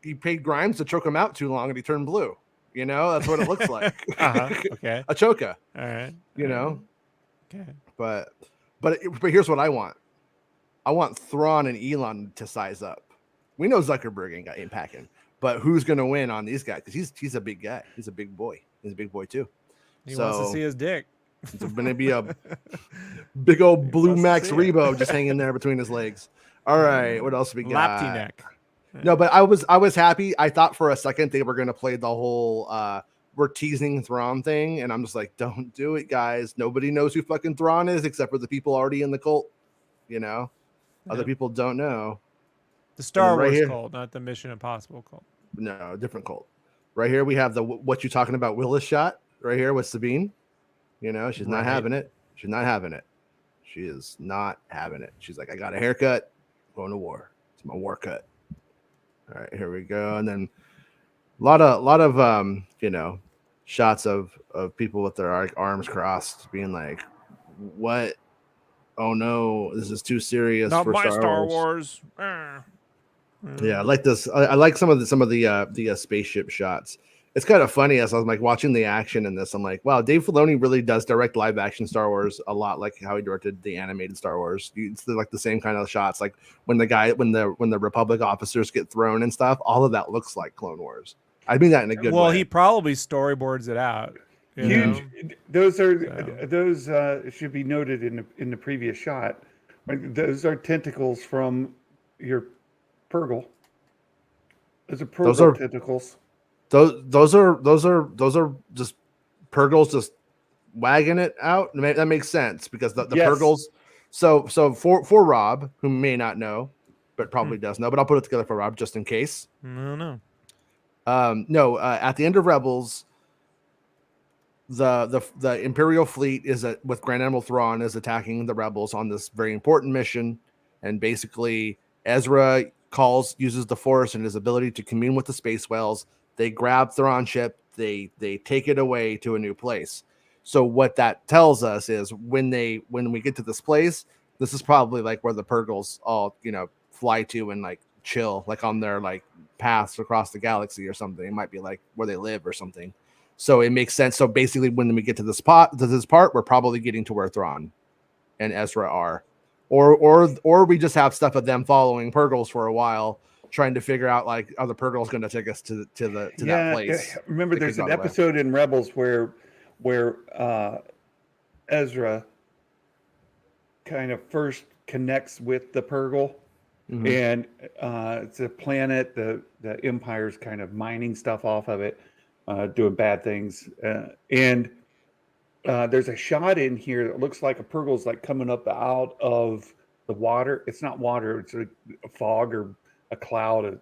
S1: he paid Grimes to choke him out too long and he turned blue. That's what it looks like.
S2: Okay.
S1: Ahsoka.
S2: All right.
S1: Okay. But here's what I want. I want Thrawn and Elon to size up. We know Zuckerberg ain't packing, but who's going to win on these guys? Because he's a big guy. He's a big boy. He's a big boy too.
S2: He wants to see his dick.
S1: It's going to be a big old blue Max Rebo just hanging there between his legs. All right, what else we got?
S2: Lapty neck.
S1: No, but I was happy. I thought for a second they were going to play the whole we're teasing Thrawn thing, and I'm just like, don't do it, guys. Nobody knows who fucking Thrawn is except for the people already in the cult. Other people don't know.
S2: The Star Wars cult, not the Mission Impossible cult.
S1: No, different cult. Right here we have the what you talking about Willis shot right here with Sabine. She's not having it. She's not having it. She is not having it. She's like, I got a haircut, going to war. It's my war cut. All right, here we go. And then a lot of shots of people with their arms crossed, being like, what? Oh no, this is too serious
S2: not
S1: for
S2: my
S1: Star Wars. Yeah, I like this. I like some of the spaceship shots. It's kind of funny as I was like watching the action in this. I'm like, wow, Dave Filoni really does direct live action Star Wars a lot, like how he directed the animated Star Wars. It's like the same kind of shots, like when the Republic officers get thrown and stuff. All of that looks like Clone Wars. I mean that in a good way.
S2: Well, he probably storyboards it out.
S3: Huge. Those should be noted in the previous shot. Those are tentacles from your Purgle. Those are Purgle tentacles.
S1: Those are just Purgles just wagging it out. That makes sense because the Purgles. So for Rob, who may not know, but probably does know, but I'll put it together for Rob just in case.
S2: No.
S1: At the end of Rebels, the Imperial fleet with Grand Admiral Thrawn is attacking the rebels on this very important mission, and basically Ezra uses the Force and his ability to commune with the space whales. They grab Thrawn's ship, they take it away to a new place. So what that tells us is when we get to this place, this is probably like where the Purgles all fly to and like chill, like on their like paths across the galaxy or something. It might be like where they live or something. So it makes sense. So basically, when we get to this part, we're probably getting to where Thrawn and Ezra are, or we just have stuff of them following Purgles for a while, trying to figure out like, are the Purgles going to take us to that place?
S3: Remember, there's an episode in Rebels where Ezra kind of first connects with the Purgle, and it's a planet. The Empire's kind of mining stuff off of it, doing bad things, and there's a shot in here that looks like a Purgle's like coming up out of the water. It's not water; it's a fog or a cloud.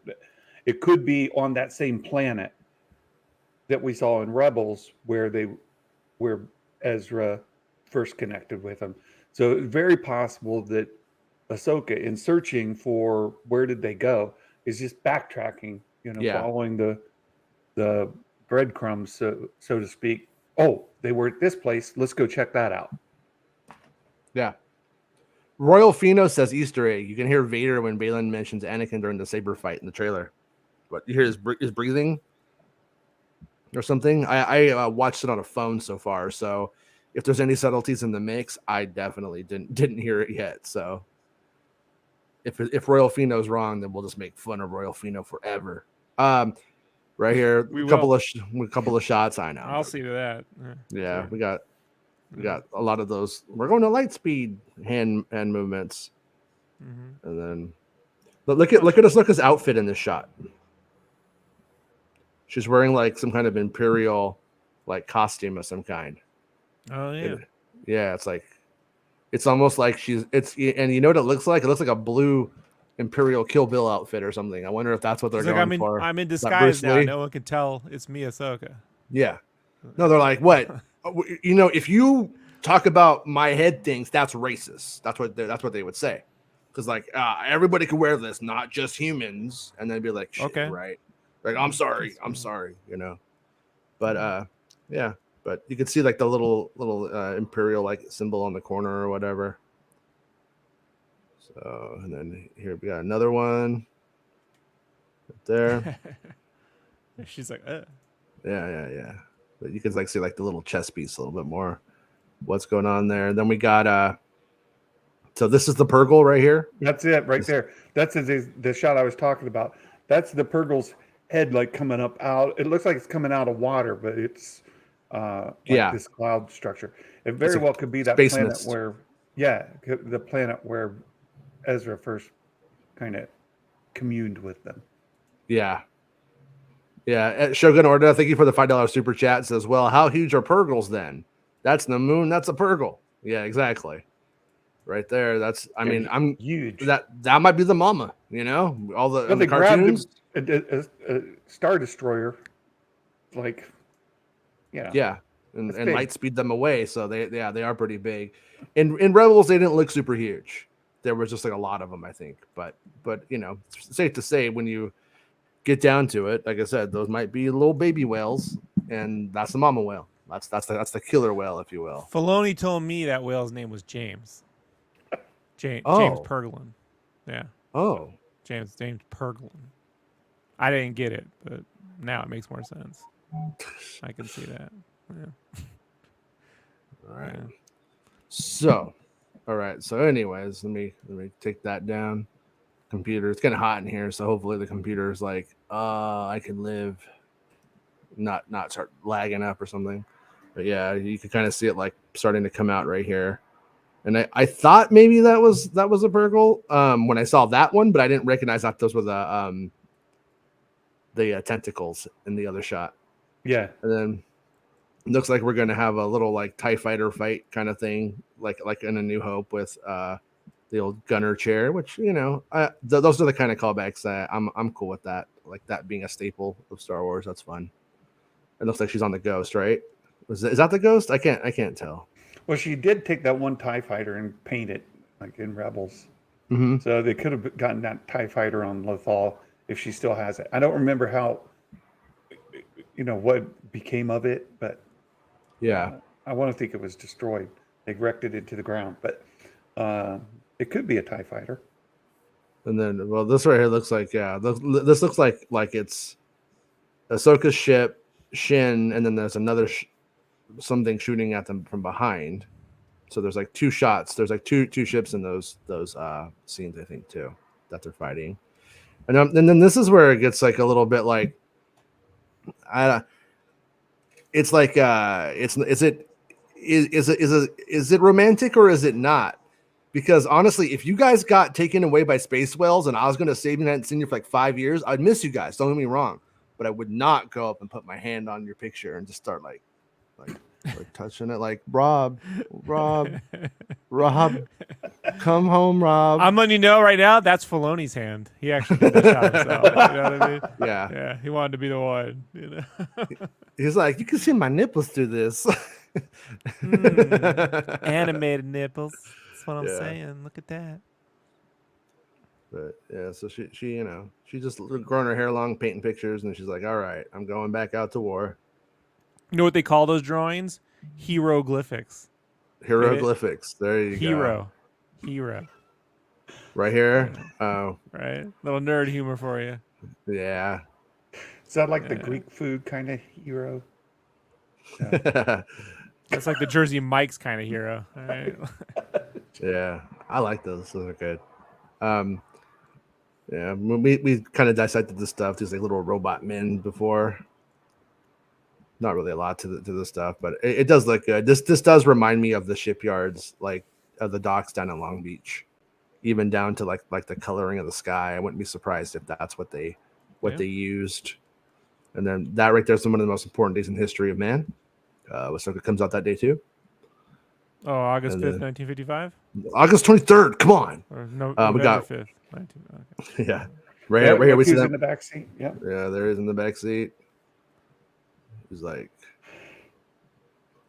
S3: It could be on that same planet that we saw in Rebels, where Ezra first connected with him. So it's very possible that Ahsoka, in searching for where did they go, is just backtracking, following the breadcrumbs, so to speak. Oh, they were at this place. Let's go check that out.
S1: Yeah. Royal Fino says Easter egg. You can hear Vader when Baylan mentions Anakin during the saber fight in the trailer. What, you hear his breathing or something? I watched it on a phone so far, so if there's any subtleties in the mix, I definitely didn't hear it yet. So if Royal Fino's wrong, then we'll just make fun of Royal Fino forever. Right here, a couple of shots. I know.
S2: I'll see to that.
S1: Yeah, sure. we got a lot of those. We're going to light speed hand movements, and then look at Ahsoka's outfit in this shot. She's wearing like some kind of Imperial like costume of some kind.
S2: Oh yeah,
S1: yeah. It's almost like and you know what it looks like? It looks like a blue Imperial Kill Bill outfit or something. I wonder if that's what they're going for.
S2: I'm in disguise now. No one can tell it's me, Ahsoka.
S1: Yeah. No, they're like, what? If you talk about my head things, that's racist. That's what they would say. Because like everybody can wear this, not just humans. And then be like, shit, okay, right? Like, I'm sorry. But yeah. But you can see like the little Imperial like symbol on the corner or whatever. So, and then here we got another one right there.
S2: She's like,
S1: Yeah. But you can like see like the little chess piece a little bit more. What's going on there? Then we got so this is the Purgle right here.
S3: That's it right there. That's the shot I was talking about. That's the Purgle's head like coming up out. It looks like it's coming out of water, but it's this cloud structure. It very well could be that planet mist. The planet where Ezra first kind of communed with them.
S1: Yeah. Shogun Orda, thank you for the $5 super chat. It says, well, how huge are Purgles then? That's the moon. That's a Purgle. Yeah, exactly. Right there. I'm
S3: huge.
S1: That might be the mama. All the cartoons.
S3: A Star Destroyer, like,
S1: yeah, and light speed them away. So they are pretty big. In Rebels, they didn't look super huge. There was just like a lot of them, I think. But it's safe to say when you get down to it, like I said, those might be little baby whales, and that's the mama whale. That's the killer whale, if you will.
S2: Filoni told me that whale's name was James. James Purglin. Yeah.
S1: Oh.
S2: James Purglin. I didn't get it, but now it makes more sense. I can see that. Yeah.
S1: All right. Yeah. So, all right. So, anyways, let me take that down. Computer. It's getting hot in here, so hopefully the computer is like, I can live, not start lagging up or something. But yeah, you can kind of see it like starting to come out right here. And I thought maybe that was a Purgle when I saw that one, but I didn't recognize that those were the tentacles in the other shot.
S3: Yeah.
S1: And then it looks like we're gonna have a little like TIE fighter fight kind of thing, like in A New Hope with the old gunner chair, which those are the kind of callbacks that I'm cool with that, like that being a staple of Star Wars. That's fun. It looks like she's on the Ghost, right? Is that the Ghost? I can't tell.
S3: Well, she did take that one TIE fighter and paint it like in Rebels.
S1: Mm-hmm.
S3: So they could have gotten that TIE fighter on Lothal if she still has it. I don't remember how, what became of it, but
S1: yeah,
S3: I want to think it was destroyed. They erected it to the ground, but it could be a TIE fighter.
S1: And then, well, this right here looks like, this looks like it's Ahsoka's ship. Shin, and then there's another something shooting at them from behind. So there's like two shots. There's like two ships in those scenes, I think, too, that they're fighting. And then this is where it gets like a little bit like, it's like is it romantic or is it not? Because honestly, if you guys got taken away by space whales and I was going to save you and I hadn't seen you for like 5 years, I'd miss you guys. Don't get me wrong, but I would not go up and put my hand on your picture and just start like touching it, like Rob, come home, Rob.
S2: I'm letting you know right now, that's Filoni's hand. He actually did that shot himself. You know what I mean?
S1: Yeah.
S2: He wanted to be the one. You know?
S1: He's like, you can see my nipples through this.
S2: Animated nipples. That's what I'm saying. Look at that.
S1: But yeah, so she she just growing her hair long, painting pictures, and she's like, all right, I'm going back out to war.
S2: You know what they call those drawings? Hieroglyphics.
S1: Hieroglyphics. There you go.
S2: Hero.
S1: Right here. Oh.
S2: Right. Little nerd humor for you.
S1: Yeah.
S3: Is that like the Greek food kind of hero?
S1: Yeah.
S2: That's like the Jersey Mike's kind of hero. All right.
S1: Yeah. I like those. Those are good. Yeah. We kind of dissected this stuff. These like little robot men before. Not really a lot to the stuff, but it does look good. This does remind me of the shipyards, like of the docks down in Long Beach, even down to like the coloring of the sky. I wouldn't be surprised if that's what they used. And then that right there is one of the most important days in history of man. Ahsoka comes out that day too.
S2: Oh, August 5th, 1955?
S1: August 23rd. Come on.
S2: Or no,
S1: we got
S2: 5th, 19.
S1: Okay. Yeah. Right here we see that
S3: in the back seat. Yeah.
S1: Yeah, there is in the back seat. He's like,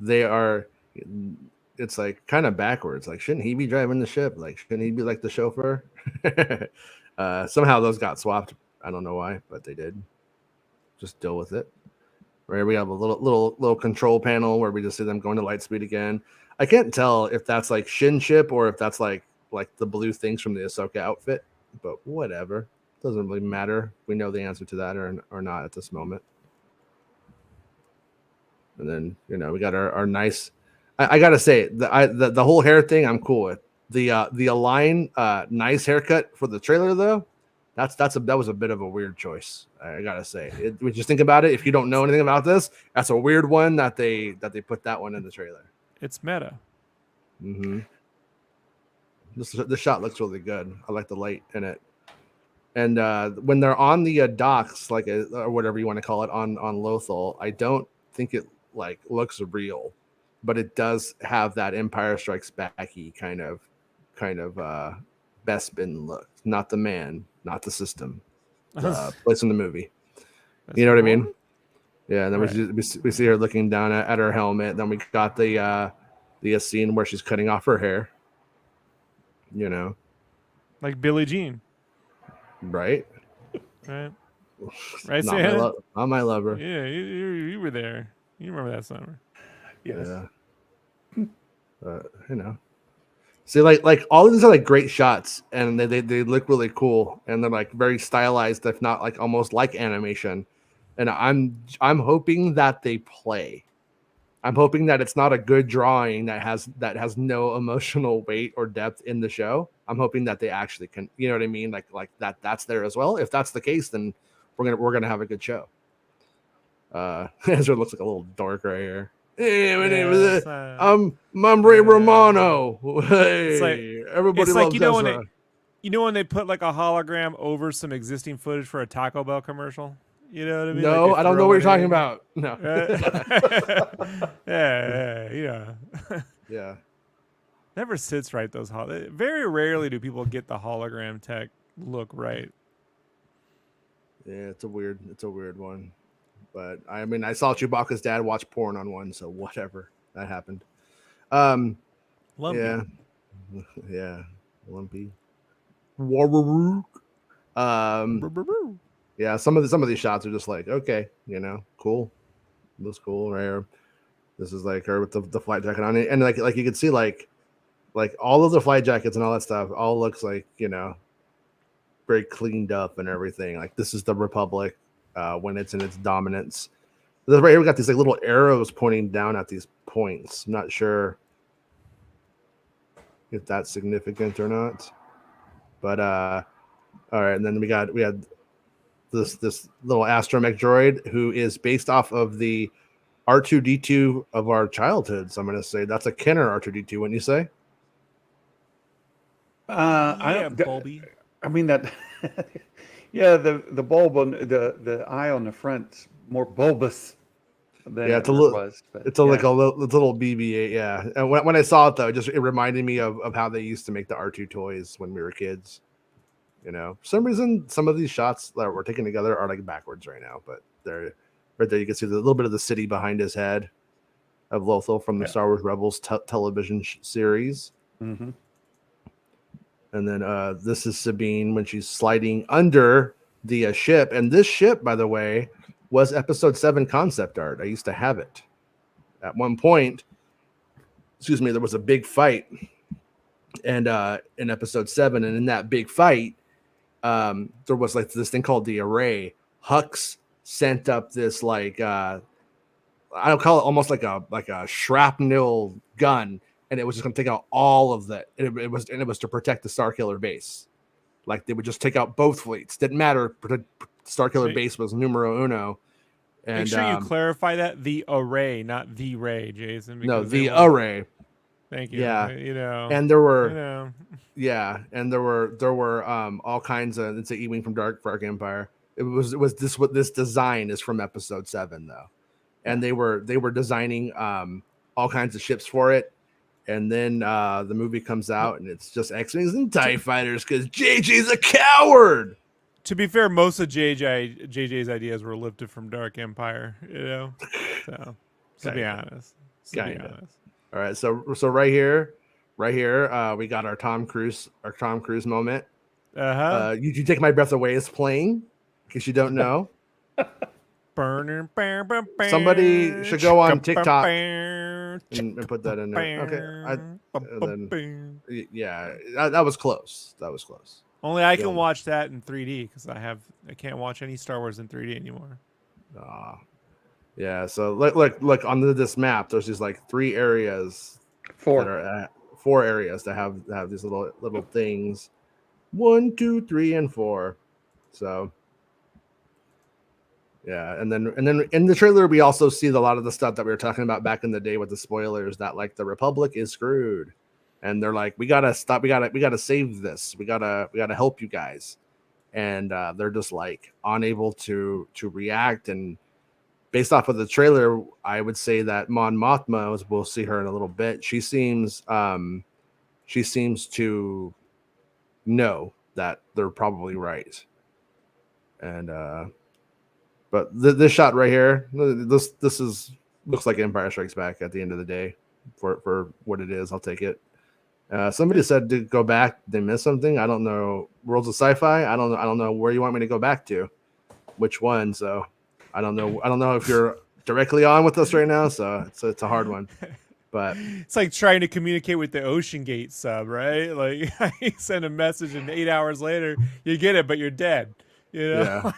S1: it's like kind of backwards. Like, shouldn't he be driving the ship? Like, shouldn't he be like the chauffeur? Somehow those got swapped. I don't know why, but they did. Just deal with it. Right, we have a little control panel where we just see them going to light speed again. I can't tell if that's like Shin ship or if that's like the blue things from the Ahsoka outfit, but whatever. Doesn't really matter. We know the answer to that or not at this moment. And then we got our nice. I gotta say the whole hair thing I'm cool with. The Align nice haircut for the trailer though. That was a bit of a weird choice. I gotta say. We just think about it. If you don't know anything about this, that's a weird one that they put that one in the trailer.
S2: It's meta.
S1: Mm-hmm. The shot looks really good. I like the light in it. And when they're on the docks, or whatever you want to call it, on Lothal, I don't think it looks real, but it does have that Empire Strikes Back-y kind of Bespin look. Not the man, not the system. Place in the movie. You know what I mean? Yeah. And then we see her looking down at her helmet. Then we got the scene where she's cutting off her hair.
S2: Like Billie Jean.
S1: Right.
S2: Right,
S1: Sam? Not my lover.
S2: Yeah, you were there. You remember that summer.
S3: Yes.
S1: Yeah. See, like all of these are like great shots, and they look really cool, and they're like very stylized, if not like almost like animation. And I'm hoping that they play. I'm hoping that it's not a good drawing that has no emotional weight or depth in the show. I'm hoping that they actually can, you know what I mean? Like that's there as well. If that's the case, then we're gonna have a good show. Ezra looks like a little dork right here. Hey, my name is I'm Ray Romano. Hey, everybody loves Ezra.
S2: When they put like a hologram over some existing footage for a Taco Bell commercial. You know what I mean?
S1: No, I don't know what you're talking about. No. Yeah.
S2: Never sits right. Those very rarely do people get the hologram tech look right.
S1: Yeah, it's a weird one. But I mean, I saw Chewbacca's dad watch porn on one, so whatever. That happened.
S2: Lumpy.
S1: Yeah. Lumpy. Warrook. Yeah, some of these shots are just like, okay, cool. Looks cool right here. This is like her with the flight jacket on it. And like you can see like all of the flight jackets and all that stuff all looks like, very cleaned up and everything. Like this is the Republic when it's in its dominance. Right here we got these like little arrows pointing down at these points. I'm not sure if that's significant or not. But all right, and then we had this little astromech droid who is based off of the R2D2 of our childhoods. I'm gonna say that's a Kenner R2D2, wouldn't you say?
S2: Bulby.
S3: I mean that. Yeah, the bulb on the eye on the front more bulbous than
S1: it's
S3: it was. But
S1: it's like a little BB-8. Yeah, and when I saw it though, it reminded me of how they used to make the R2 toys when we were kids. You know, for some reason, some of these shots that we're taking together are like backwards right now, but they're right there. You can see the little bit of the city behind his head of Lothal from the Star Wars Rebels television series.
S3: Mm-hmm.
S1: And then this is Sabine when she's sliding under the ship. And this ship, by the way, was Episode 7 concept art. I used to have it. At one point, there was a big fight and in Episode 7. And in that big fight, there was like this thing called the Array. Hux sent up this like I don't call it almost like a shrapnel gun, and it was just going to take out all of that. It was to protect the Starkiller base. Like they would just take out both fleets. Didn't matter. Starkiller base was numero uno. And,
S2: make sure you clarify that the Array, not the Ray, Jason.
S1: No, the Array.
S2: Thank you.
S1: Yeah,
S2: and
S1: there were, and there were all kinds of. It's an E-wing from Dark Empire. It was what this design is from Episode 7 though, and they were designing all kinds of ships for it, and then the movie comes out and it's just X-wings and TIE fighters because JJ's a coward.
S2: To be fair, most of JJ's ideas were lifted from Dark Empire, So to be honest.
S1: All right, so right here, we got our Tom Cruise moment. You take my breath away is playing, in case you don't know. Somebody should go on TikTok and put that in there. Okay, that was close.
S2: Only I can watch that in 3D because I can't watch any Star Wars in 3D anymore.
S1: Yeah, so look on this map. There's these like 3 areas, 4 areas that have these little things, 1, 2, 3, and 4. So yeah, and then in the trailer we also see a lot of the stuff that we were talking about back in the day with the spoilers that like the Republic is screwed, and they're like we gotta stop, we gotta save this, we gotta help you guys, and they're just like unable to react. And based off of the trailer, I would say that Mon Mothma, we'll see her in a little bit. She seems to know that they're probably right. And but this shot right here, this looks like Empire Strikes Back at the end of the day. For what it is, I'll take it. Somebody said to go back. They missed something. I don't know. Worlds of Sci-Fi. I don't know where you want me to go back to. Which one? So. I don't know if you're directly on with us right now, so it's a hard one. But
S2: it's like trying to communicate with the Ocean Gate sub, right? Like you send a message and 8 hours later you get it, but you're dead.
S1: Yeah.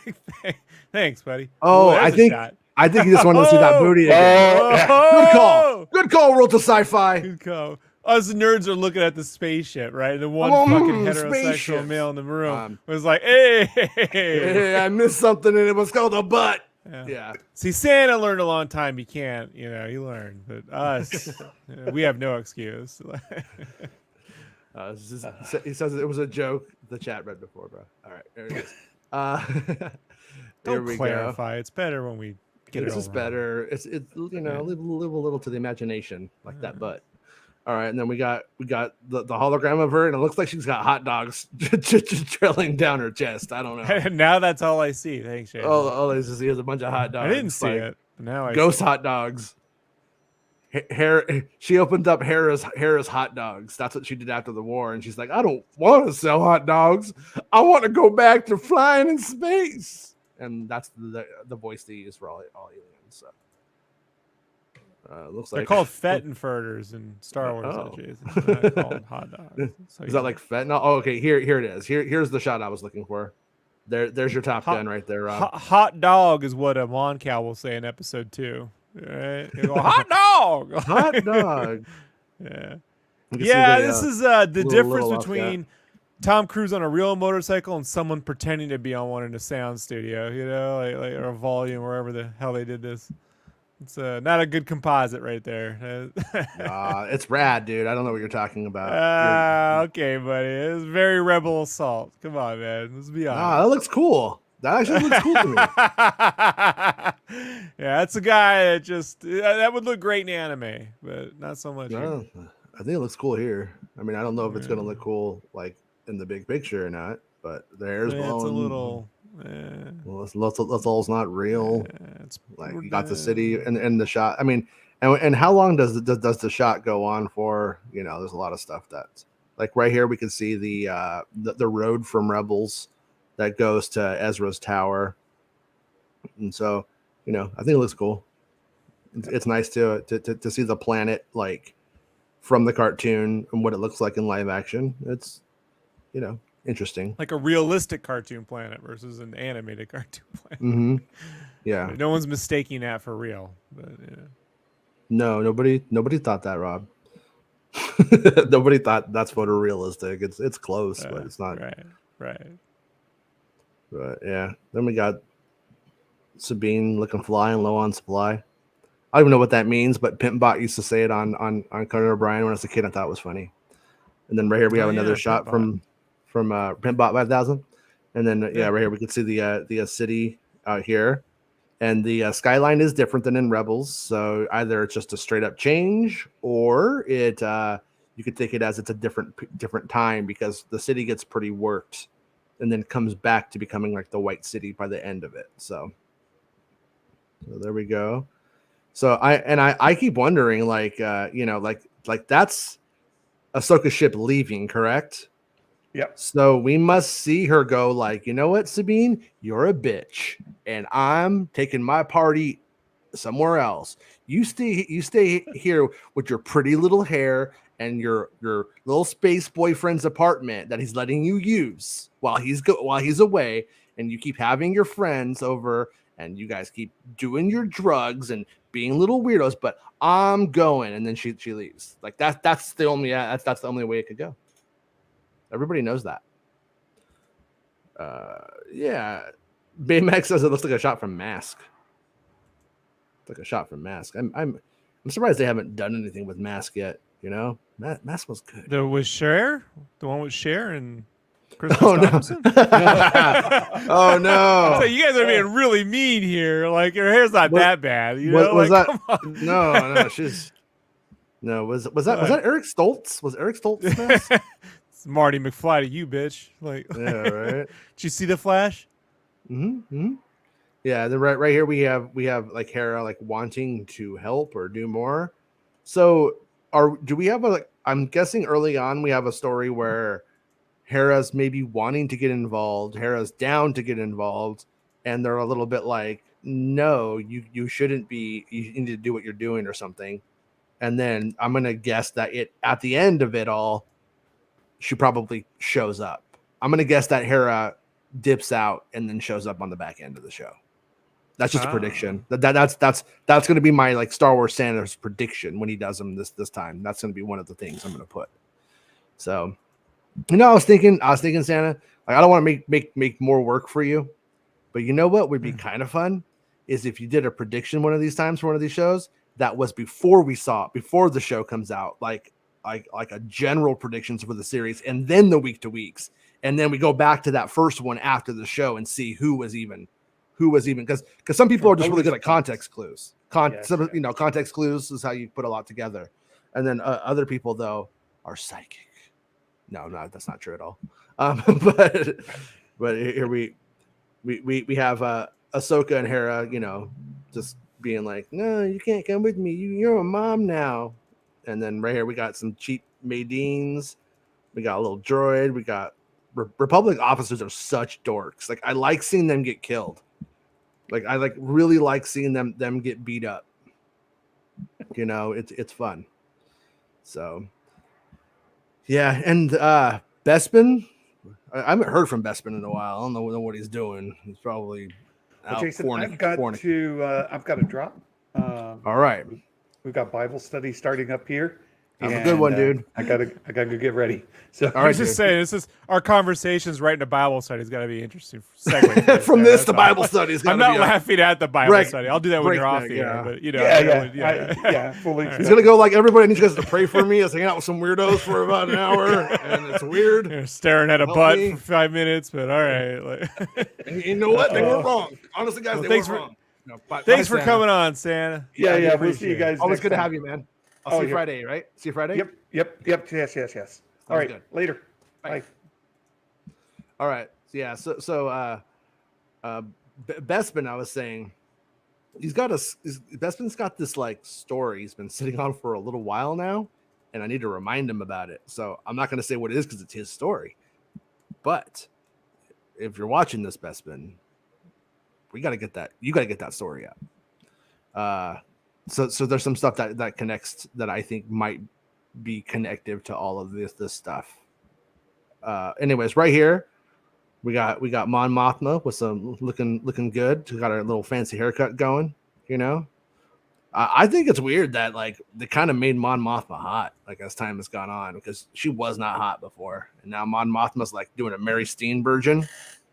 S2: Like, thanks, buddy.
S1: Oh, I think you just want to see that booty again. Good call, World to Sci-Fi.
S2: Good call. Us nerds are looking at the spaceship, right? And the one fucking heterosexual male in the room was like, hey,
S1: I missed something, and it was called a butt. Yeah.
S2: See, Santa learned a long time. He can't, he learned. But us, we have no excuse.
S1: He says it was a joke. The chat read before, bro. All right, there it is.
S2: Don't clarify. Go. It's better when we get it.
S1: It's just better. It's leave a little to the imagination, like that butt. All right, and then we got the hologram of her, and it looks like she's got hot dogs just trailing down her chest. I don't know.
S2: Now that's all I see. Thanks, Shane.
S1: All I see is a bunch of hot dogs.
S2: I didn't see it. Now I
S1: ghost hot dogs. She opened up Hera's hot dogs. That's what she did after the war, and she's like, I don't want to sell hot dogs. I want to go back to flying in space. And that's the voice they use for all aliens. So. Looks
S2: they're
S1: like
S2: called Fettenfurters in Star Wars. It's not called hot dogs. So
S1: is that like fentanyl? Oh, okay. Here it is. Here's the shot I was looking for. There's your Top Gun right there, Rob.
S2: Hot dog is what a Mon Cal will say in episode 2. Right? You go, hot dog.
S1: Hot dog.
S2: Yeah. Yeah, this is the difference
S1: little
S2: between Tom Cruise on a real motorcycle and someone pretending to be on one in a sound studio, like or a volume, wherever the hell they did this. It's not a good composite right there.
S1: It's rad, dude. I don't know what you're talking about.
S2: Okay, buddy. It's very Rebel Assault. Come on, man. Let's be honest.
S1: That looks cool. That actually looks cool to me.
S2: Yeah, that's a guy that just that would look great in anime, but not so much.
S1: I think it looks cool here. I mean, I don't know if it's gonna look cool like in the big picture or not, but the hair's blowing.
S2: It's a little.
S1: Well, that's all's not real. It's like you got the city and the shot. I mean, and how long does the shot go on for? You know, there's a lot of stuff that's like right here. We can see the road from Rebels that goes to Ezra's tower, and so you know, I think it looks cool. It's nice to see the planet like from the cartoon and what it looks like in live action. It's interesting,
S2: like a realistic cartoon planet versus an animated cartoon planet.
S1: Mm-hmm. Yeah,
S2: no one's mistaking that for real. But, yeah.
S1: No, nobody thought that, Rob. Nobody thought that's photorealistic. It's close, but it's not.
S2: Right.
S1: But yeah, then we got Sabine looking fly and low on supply. I don't even know what that means, but Pimpbot used to say it on Conan O'Brien when I was a kid. I thought it was funny. And then right here we have another shot from Pimpbot 5000, and then right here we can see the city out here, and the skyline is different than in Rebels. So either it's just a straight up change, or it you could take it as it's a different time because the city gets pretty worked, and then comes back to becoming like the White City by the end of it. So there we go. So I keep wondering, like that's Ahsoka's ship leaving, correct?
S3: Yep.
S1: So we must see her go like, you know what, Sabine, you're a bitch, and I'm taking my party somewhere else. You stay here with your pretty little hair and your little space boyfriend's apartment that he's letting you use while he's away, and you keep having your friends over, and you guys keep doing your drugs and being little weirdos. But I'm going, and then she leaves. Like that's the only way it could go. Everybody knows that. Yeah. Baymax says it looks like a shot from Mask. It's like a shot from Mask. I'm surprised they haven't done anything with Mask yet. You know, Mask was good.
S2: The with Cher, the one with Cher and Chris
S1: Oh
S2: Christopherson?
S1: No! Oh no!
S2: So you guys are being really mean here. Like your hair's not that bad. You know,
S1: was
S2: like,
S1: that? No, she's no. Was that Eric Stoltz? Was Eric Stoltz Mask?
S2: It's Marty McFly to you, bitch. Like,
S1: yeah, right.
S2: Did you see the Flash?
S1: Mm-hmm. Yeah, the right here we have like Hera like wanting to help or do more. So do we have I'm guessing early on we have a story where Hera's maybe wanting to get involved, Hera's down to get involved, and they're a little bit like, no, you shouldn't be, you need to do what you're doing or something. And then I'm gonna guess that at the end of it all, she probably shows up. I'm gonna guess that Hera dips out and then shows up on the back end of the show. That's just a prediction. That's going to be my like Star Wars Santa's prediction when he does them this time. That's going to be one of the things I'm going to put. So, I was thinking Santa, like I don't want to make more work for you, but you know what would be kind of fun is if you did a prediction one of these times for one of these shows that was before the show comes out, like a general predictions for the series, and then the week to weeks, and then we go back to that first one after the show and see who was even because some people are just really good at context clues. Context clues is how you put a lot together, and then other people though are psychic. No, that's not true at all. But here we have Ahsoka and Hera, just being like, no, you can't come with me. You're a mom now. And then right here we got some cheap Madines. We got a little droid. We got Republic officers are such dorks. Like I like seeing them get killed. Like I really like seeing them get beat up. It's fun. So yeah, and Bespin, I haven't heard from Bespin in a while. I don't know what he's doing. He's probably out.
S3: Jason, I've got to drop.
S1: All right.
S3: We've got Bible study starting up here.
S1: Have a good one, dude.
S3: I gotta go get ready. So
S2: I was just saying, this is our conversations right into Bible study is gonna be interesting. Segue
S1: from this to Bible study.
S2: I'm not laughing at the Bible study. I'll do that when you're off the air. But
S3: fully.
S1: He's gonna go like, everybody, I need you guys to pray for me. I was hanging out with some weirdos for about an hour, and it's weird.
S2: You're staring at a butt for 5 minutes, but all right.
S1: And you know what? They weren't wrong. Honestly, guys, they weren't wrong. No,
S2: thanks for coming on, Santa.
S3: Yeah. We'll see you guys.
S1: Always good to have you, man. I'll see you Friday, right? See you Friday?
S3: Yep. Yes. All right. Good. Later. Bye.
S1: All right. So Bespin, I was saying, Bespin's got this like story he's been sitting on for a little while now, and I need to remind him about it. So I'm not going to say what it is because it's his story. But if you're watching this, Bespin, you got to get that story up. So there's some stuff that connects that I think might be connective to all of this stuff. Anyways, right here we got Mon Mothma with some looking good. She got her little fancy haircut going. You know, I think it's weird that like they kind of made Mon Mothma hot like as time has gone on, because she was not hot before, and now Mon Mothma's like doing a Mary Steenburgen.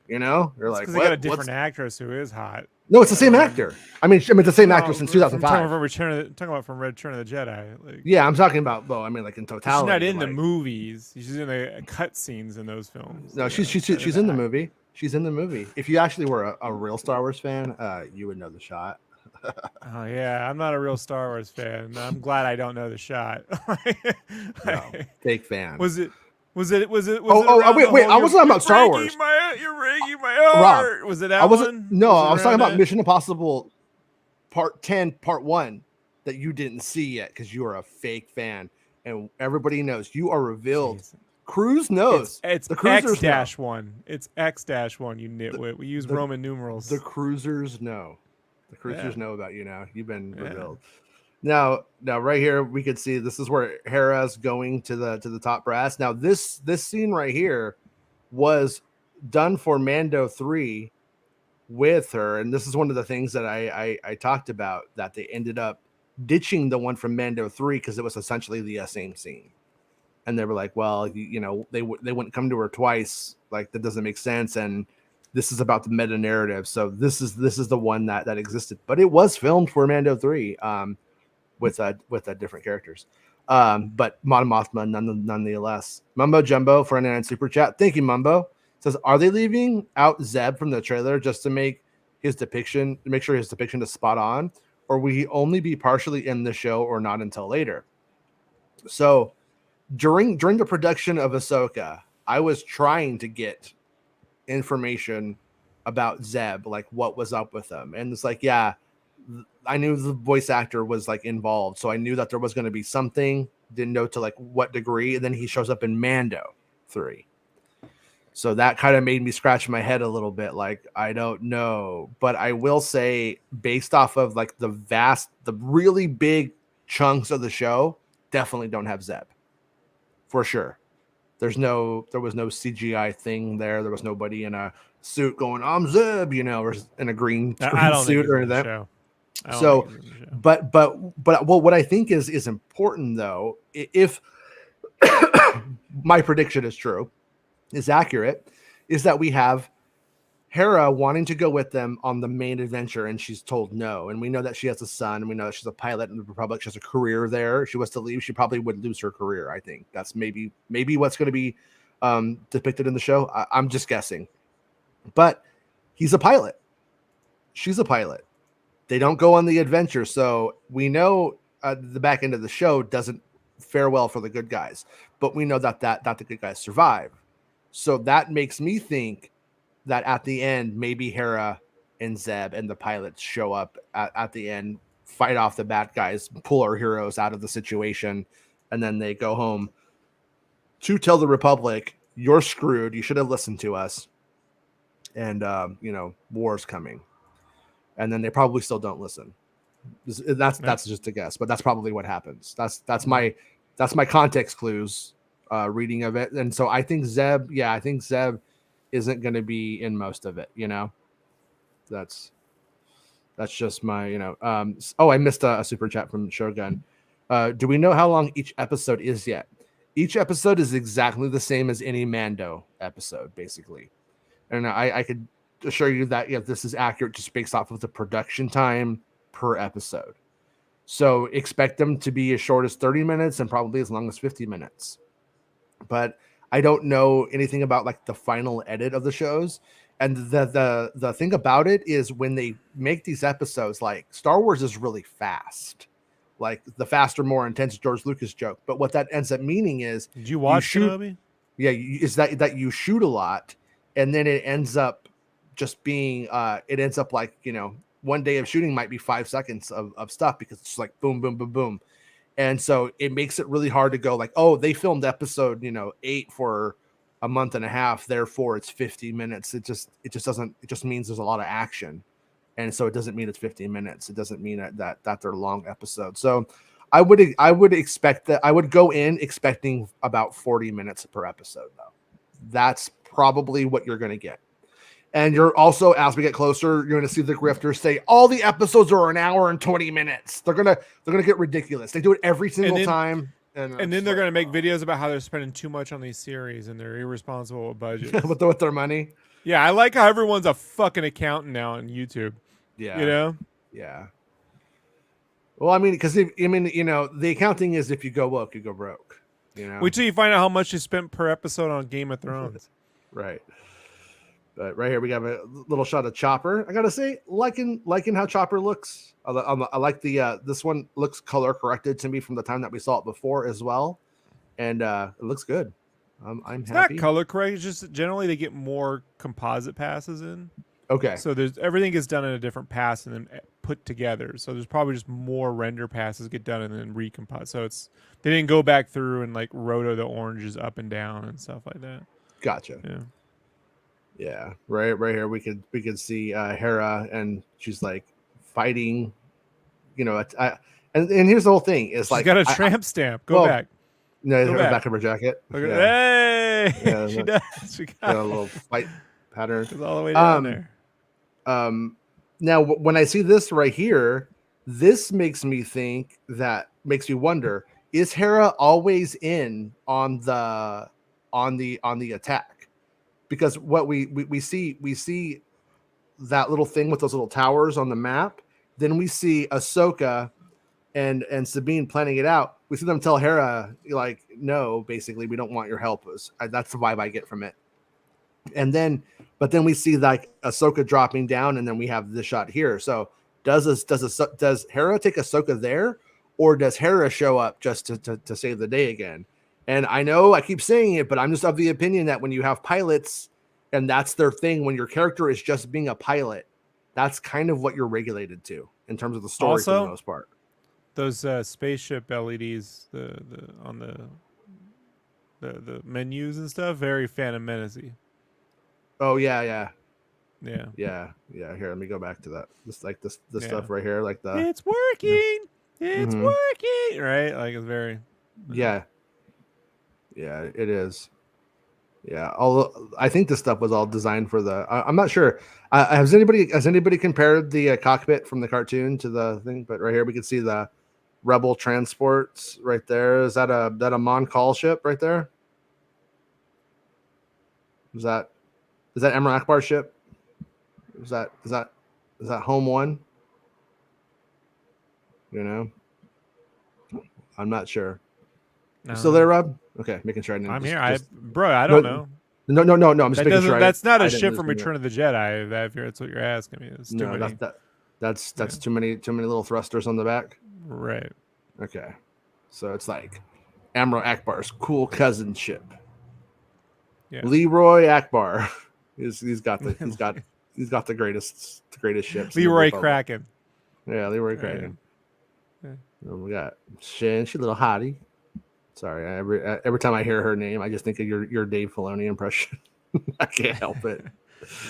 S1: You know, they're like,
S2: they got a different actress who is hot.
S1: No, it's the same actor. I mean, the same actress since 2005.
S2: Talking about from Return of the Jedi. Like,
S1: yeah, I'm talking about. Well, I mean, like in totality.
S2: She's not in the movies. She's in the cut scenes in those films.
S1: No, she's in the movie. She's in the movie. If you actually were a real Star Wars fan, you would know the shot.
S2: Oh yeah, I'm not a real Star Wars fan. I'm glad I don't know the shot.
S1: No, fake fan.
S2: Was it? Wait! I
S1: wasn't talking about Star Wars.
S2: You're breaking my heart.
S1: Rob,
S2: was it that one?
S1: No, I was talking about Mission Impossible Part 10, Part 1 that you didn't see yet because you are a fake fan, and everybody knows you are revealed. Jeez. Cruise knows.
S2: It's
S1: the
S2: X-1. It's X-1. You nitwit. We use Roman numerals.
S1: The cruisers know. The cruisers know about you now. You've been revealed. Now, right here, we could see this is where Hera's going to the top brass. Now, this scene right here was done for Mando 3 with her, and this is one of the things that I talked about, that they ended up ditching the one from Mando 3 because it was essentially the same scene, and they were like, well, you know, they wouldn't come to her twice, like that doesn't make sense, and this is about the meta narrative, so this is the one that existed, but it was filmed for Mando 3. With different characters, but Mon Mothma nonetheless. Mumbo Jumbo for 99 super chat. Thank you, Mumbo. Says, are they leaving out Zeb from the trailer just to make sure his depiction is spot on, or will he only be partially in the show or not until later? So during the production of Ahsoka, I was trying to get information about Zeb, like what was up with him, and it's like, yeah, I knew the voice actor was like involved, so I knew that there was going to be something. Didn't know to like what degree, and then he shows up in Mando 3, so that kind of made me scratch my head a little bit. Like, I don't know, but I will say, based off of like the really big chunks of the show, definitely don't have Zeb for sure. There was no CGI thing there. There was nobody in a suit going, "I'm Zeb," you know, or in a green suit or anything. So, but what I think is important though, if my prediction is true, is accurate, is that we have Hera wanting to go with them on the main adventure, and she's told no. And we know that she has a son, and we know that she's a pilot in the Republic. She has a career there. If she was to leave, she probably would lose her career. I think that's maybe what's going to be depicted in the show. I'm just guessing, but he's a pilot. She's a pilot. They don't go on the adventure, so we know the back end of the show doesn't fare well for the good guys, but we know that the good guys survive. So that makes me think that at the end, maybe Hera and Zeb and the pilots show up at the end, fight off the bad guys, pull our heroes out of the situation, and then they go home to tell the Republic, you're screwed. You should have listened to us. And, war's coming. And then they probably still don't listen. That's just a guess, but that's probably what happens. That's my context clues reading of it, and so I think Zeb isn't going to be in most of it. That's just my I missed a super chat from Shogun. Do we know how long each episode is yet? Each episode is exactly the same as any Mando episode, basically. And I could assure you that this is accurate just based off of the production time per episode. So expect them to be as short as 30 minutes and probably as long as 50 minutes. But I don't know anything about like the final edit of the shows. And the thing about it is when they make these episodes, like Star Wars is really fast. Like the faster, more intense George Lucas joke. But what that ends up meaning is,
S2: did you watch Kenobi?
S1: Yeah, is that you shoot a lot, and then it ends up just being it ends up like one day of shooting might be 5 seconds of stuff because it's just like boom, boom, boom, boom, and so it makes it really hard to go like, oh, they filmed episode 8 for a month and a half, therefore it's 50 minutes. It just means there's a lot of action. And so it doesn't mean it's 15 minutes. It doesn't mean that they're long episodes. So I would expect that I would go in expecting about 40 minutes per episode, though. That's probably what you're going to get. And you're also, as we get closer, you're going to see the grifters say all the episodes are an hour and 20 minutes. They're gonna get ridiculous. They do it every single time.
S2: And then they're going to make videos about how they're spending too much on these series and they're irresponsible with budgets.
S1: with their money.
S2: Yeah, I like how everyone's a fucking accountant now on YouTube.
S1: Yeah. Yeah. Well, I mean, because the accounting is if you go woke, you go broke.
S2: Wait till you find out how much you spent per episode on Game of Thrones.
S1: Right. But right here we got a little shot of Chopper. I gotta say, liking how Chopper looks. I like the this one looks color corrected to me from the time that we saw it before as well, and it looks good. I'm
S2: it's
S1: happy.
S2: Not color correct. It's just generally they get more composite passes in.
S1: Okay.
S2: So everything gets done in a different pass and then put together. So there's probably just more render passes get done and then recompose. So they didn't go back through and like roto the oranges up and down and stuff like that.
S1: Gotcha.
S2: Yeah.
S1: Yeah. Right here we could see Hera, and she's like fighting. And here's the whole thing: is
S2: she's got a tramp stamp. Go back.
S1: No, the back of her jacket.
S2: Yeah. Hey,
S1: yeah,
S2: she does. She got
S1: a little fight pattern.
S2: It's all the way down there.
S1: Now, when I see this right here, this makes me wonder: is Hera always in on the attack? Because what we see that little thing with those little towers on the map. Then we see Ahsoka and Sabine planning it out. We see them tell Hera, like, no, basically, we don't want your help. That's the vibe I get from it. But then we see like Ahsoka dropping down, and then we have this shot here. So does Hera take Ahsoka there, or does Hera show up just to save the day again? And I know I keep saying it, but I'm just of the opinion that when you have pilots and that's their thing, when your character is just being a pilot, that's kind of what you're regulated to in terms of the story for the most part.
S2: Those spaceship LEDs, on the menus and stuff, very Phantom Menace-y.
S1: Oh yeah.
S2: Here,
S1: let me go back to that. This stuff right here, like
S2: it's working. It's working. Right? Like it's very.
S1: Yeah, it is. Yeah, although I think this stuff was all designed for the. I'm not sure. Has anybody compared the cockpit from the cartoon to the thing? But right here we can see the Rebel transports right there. Is that a Mon Call ship right there? Is that Emra Akbar ship? Is that Home One? I'm not sure. You still there, Rob? Okay, making sure I didn't.
S2: I'm here. I don't know.
S1: No. I'm just making sure.
S2: That's not a ship from Return of the Jedi. That's what you're asking me. It's too many.
S1: That's too many little thrusters on the back.
S2: Right.
S1: Okay. So it's like Amro Akbar's cool cousin ship. Yeah. Leroy Akbar. He's got the greatest ships.
S2: Leroy Kraken.
S1: Yeah, Leroy Kraken. Yeah. We got Shin, she a little hottie. Sorry, every time I hear her name, I just think of your Dave Filoni impression. I can't help it.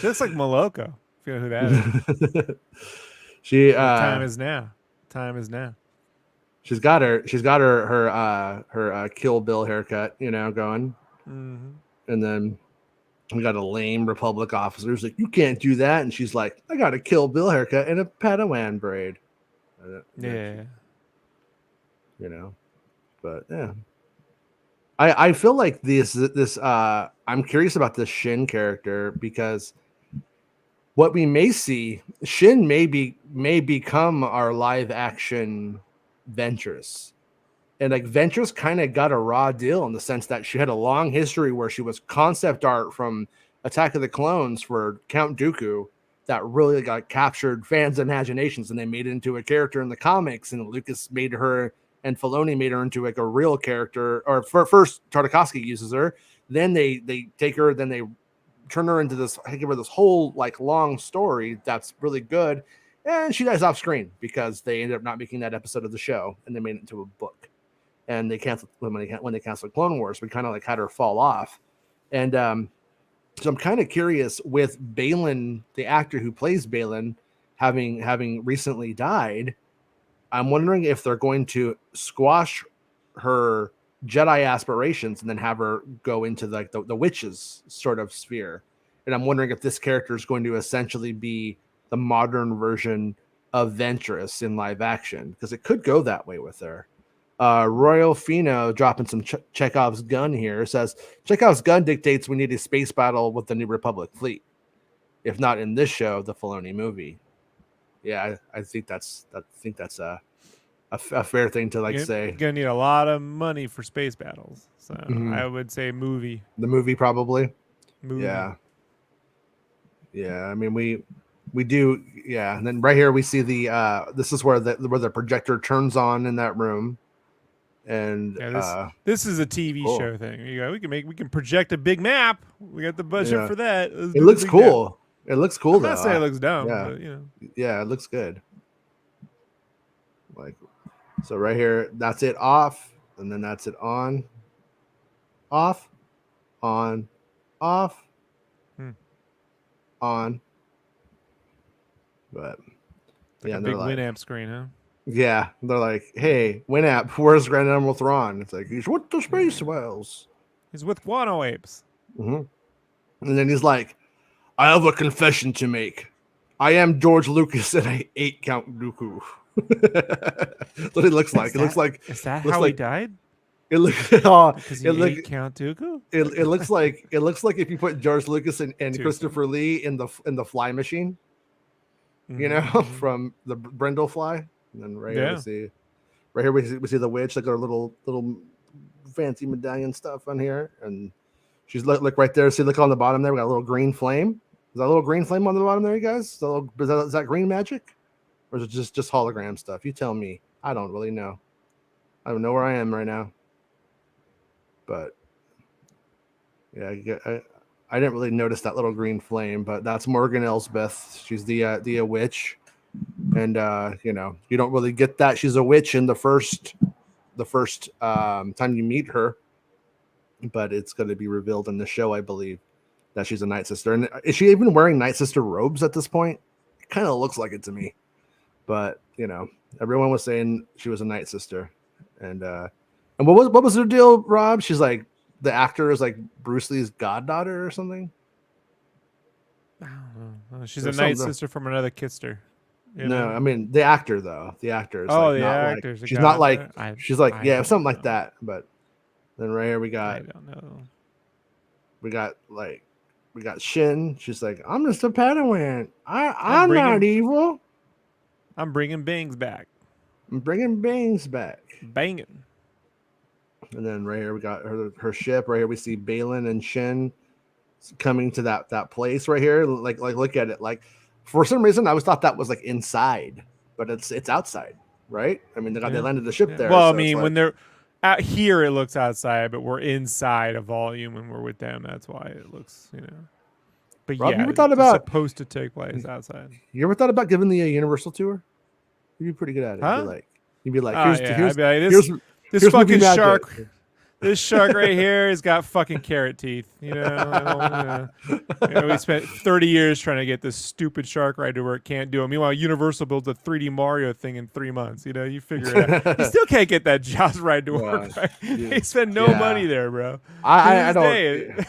S2: Just like Moloko. If you know who that is.
S1: She.
S2: Time is now. Time is now.
S1: She's got her Kill Bill haircut, going.
S2: Mm-hmm.
S1: And then we got a lame Republic officer who's like, "You can't do that," and she's like, "I got a Kill Bill haircut and a Padawan braid."
S2: Yeah.
S1: But yeah. I feel like this I'm curious about this Shin character because what we may see, Shin may become our live action Ventress. And like Ventress kind of got a raw deal in the sense that she had a long history where she was concept art from Attack of the Clones for Count Dooku that really got captured fans' imaginations, and they made it into a character in the comics, and Lucas made her and Filoni made her into like a real character. Or first Tartakovsky uses her, then they take her, then they turn her into this, I give her this whole like long story that's really good, and she dies off screen because they ended up not making that episode of the show, and they made it into a book. And they canceled when they canceled Clone Wars. We kind of like had her fall off, and so I'm kind of curious with Baylan, the actor who plays Baylan, having recently died. I'm wondering if they're going to squash her Jedi aspirations and then have her go into like the witches sort of sphere. And I'm wondering if this character is going to essentially be the modern version of Ventress in live action, because it could go that way with her. Royal Fino dropping some Chekhov's gun here says Chekhov's gun dictates we need a space battle with the New Republic fleet. If not in this show, the Filoni movie. Yeah, I think that's a fair thing to say.
S2: You're gonna need a lot of money for space battles, so I would say movie.
S1: The movie probably.
S2: Movie.
S1: Yeah. I mean we do. Yeah, and then right here we see the this is where the projector turns on in that room. And
S2: this is a TV show thing. We can project a big map. We got the budget for that.
S1: It looks cool. Map. It looks cool.
S2: I'm not saying it looks dumb.
S1: Yeah.
S2: But,
S1: Yeah, it looks good. Like, so right here, that's it off, and then that's it on, off, on, off, on. But
S2: like a big Winamp screen, huh?
S1: Yeah, they're like, "Hey, Winamp, where's Grand Admiral Thrawn?" It's like, "He's with the Space Whales.
S2: He's with Guano Apes."
S1: And then he's like, "I have a confession to make. I am George Lucas, and I ate Count Dooku." That's what it looks like.
S2: Is that how he died?
S1: It looks
S2: because he ate Count Dooku.
S1: It looks like if you put George Lucas and Christopher Lee in the fly machine, from the Brendel fly. And then here we see the witch, like our little fancy medallion stuff on here, and she's look right there. See, look on the bottom there. We got a little green flame. Is that a little green flame on the bottom there, you guys? So is that green magic, or is it just hologram stuff? You tell me. I don't really know. I don't know where I am right now. But yeah, I didn't really notice that little green flame, but that's Morgan Elsbeth. She's the witch. And you don't really get that she's a witch in the first time you meet her, but it's going to be revealed in the show, I believe, that she's a Night Sister. And is she even wearing Night Sister robes at this point? It kind of looks like it to me, but everyone was saying she was a Night Sister. And what was her deal, Rob? She's like, the actor is like Bruce Lee's goddaughter or something.
S2: I don't know. She's a Night Sister from another Kister.
S1: No, I mean the actor though. The actor is she's not like she's like something like that. But then right here we got, I don't know. We got Shin. She's like, I'm just a Padawan. I'm not evil.
S2: I'm bringing Bangs back.
S1: I'm bringing Bangs back.
S2: Banging.
S1: And then right here we got her ship. Right here we see Baylan and Shin coming to that place right here. Like look at it. Like, for some reason, I always thought that was like inside, but it's outside, right? I mean, they landed the ship there.
S2: Well, so I mean, when they're out here, it looks outside, but we're inside a volume when we're with them. That's why it looks, But Rob,
S1: you ever thought about
S2: supposed to take place outside?
S1: You ever thought about giving the Universal tour? You'd be pretty good at it.
S2: Huh?
S1: You'd be like,
S2: here's this fucking shark. This shark right here has got fucking carrot teeth. You know, we spent 30 years trying to get this stupid shark ride to where it can't do it. Meanwhile, Universal builds a 3D Mario thing in 3 months. You know, you figure it out. You still can't get that Jaws ride to work. Right? They spend no money there, bro.
S1: I don't.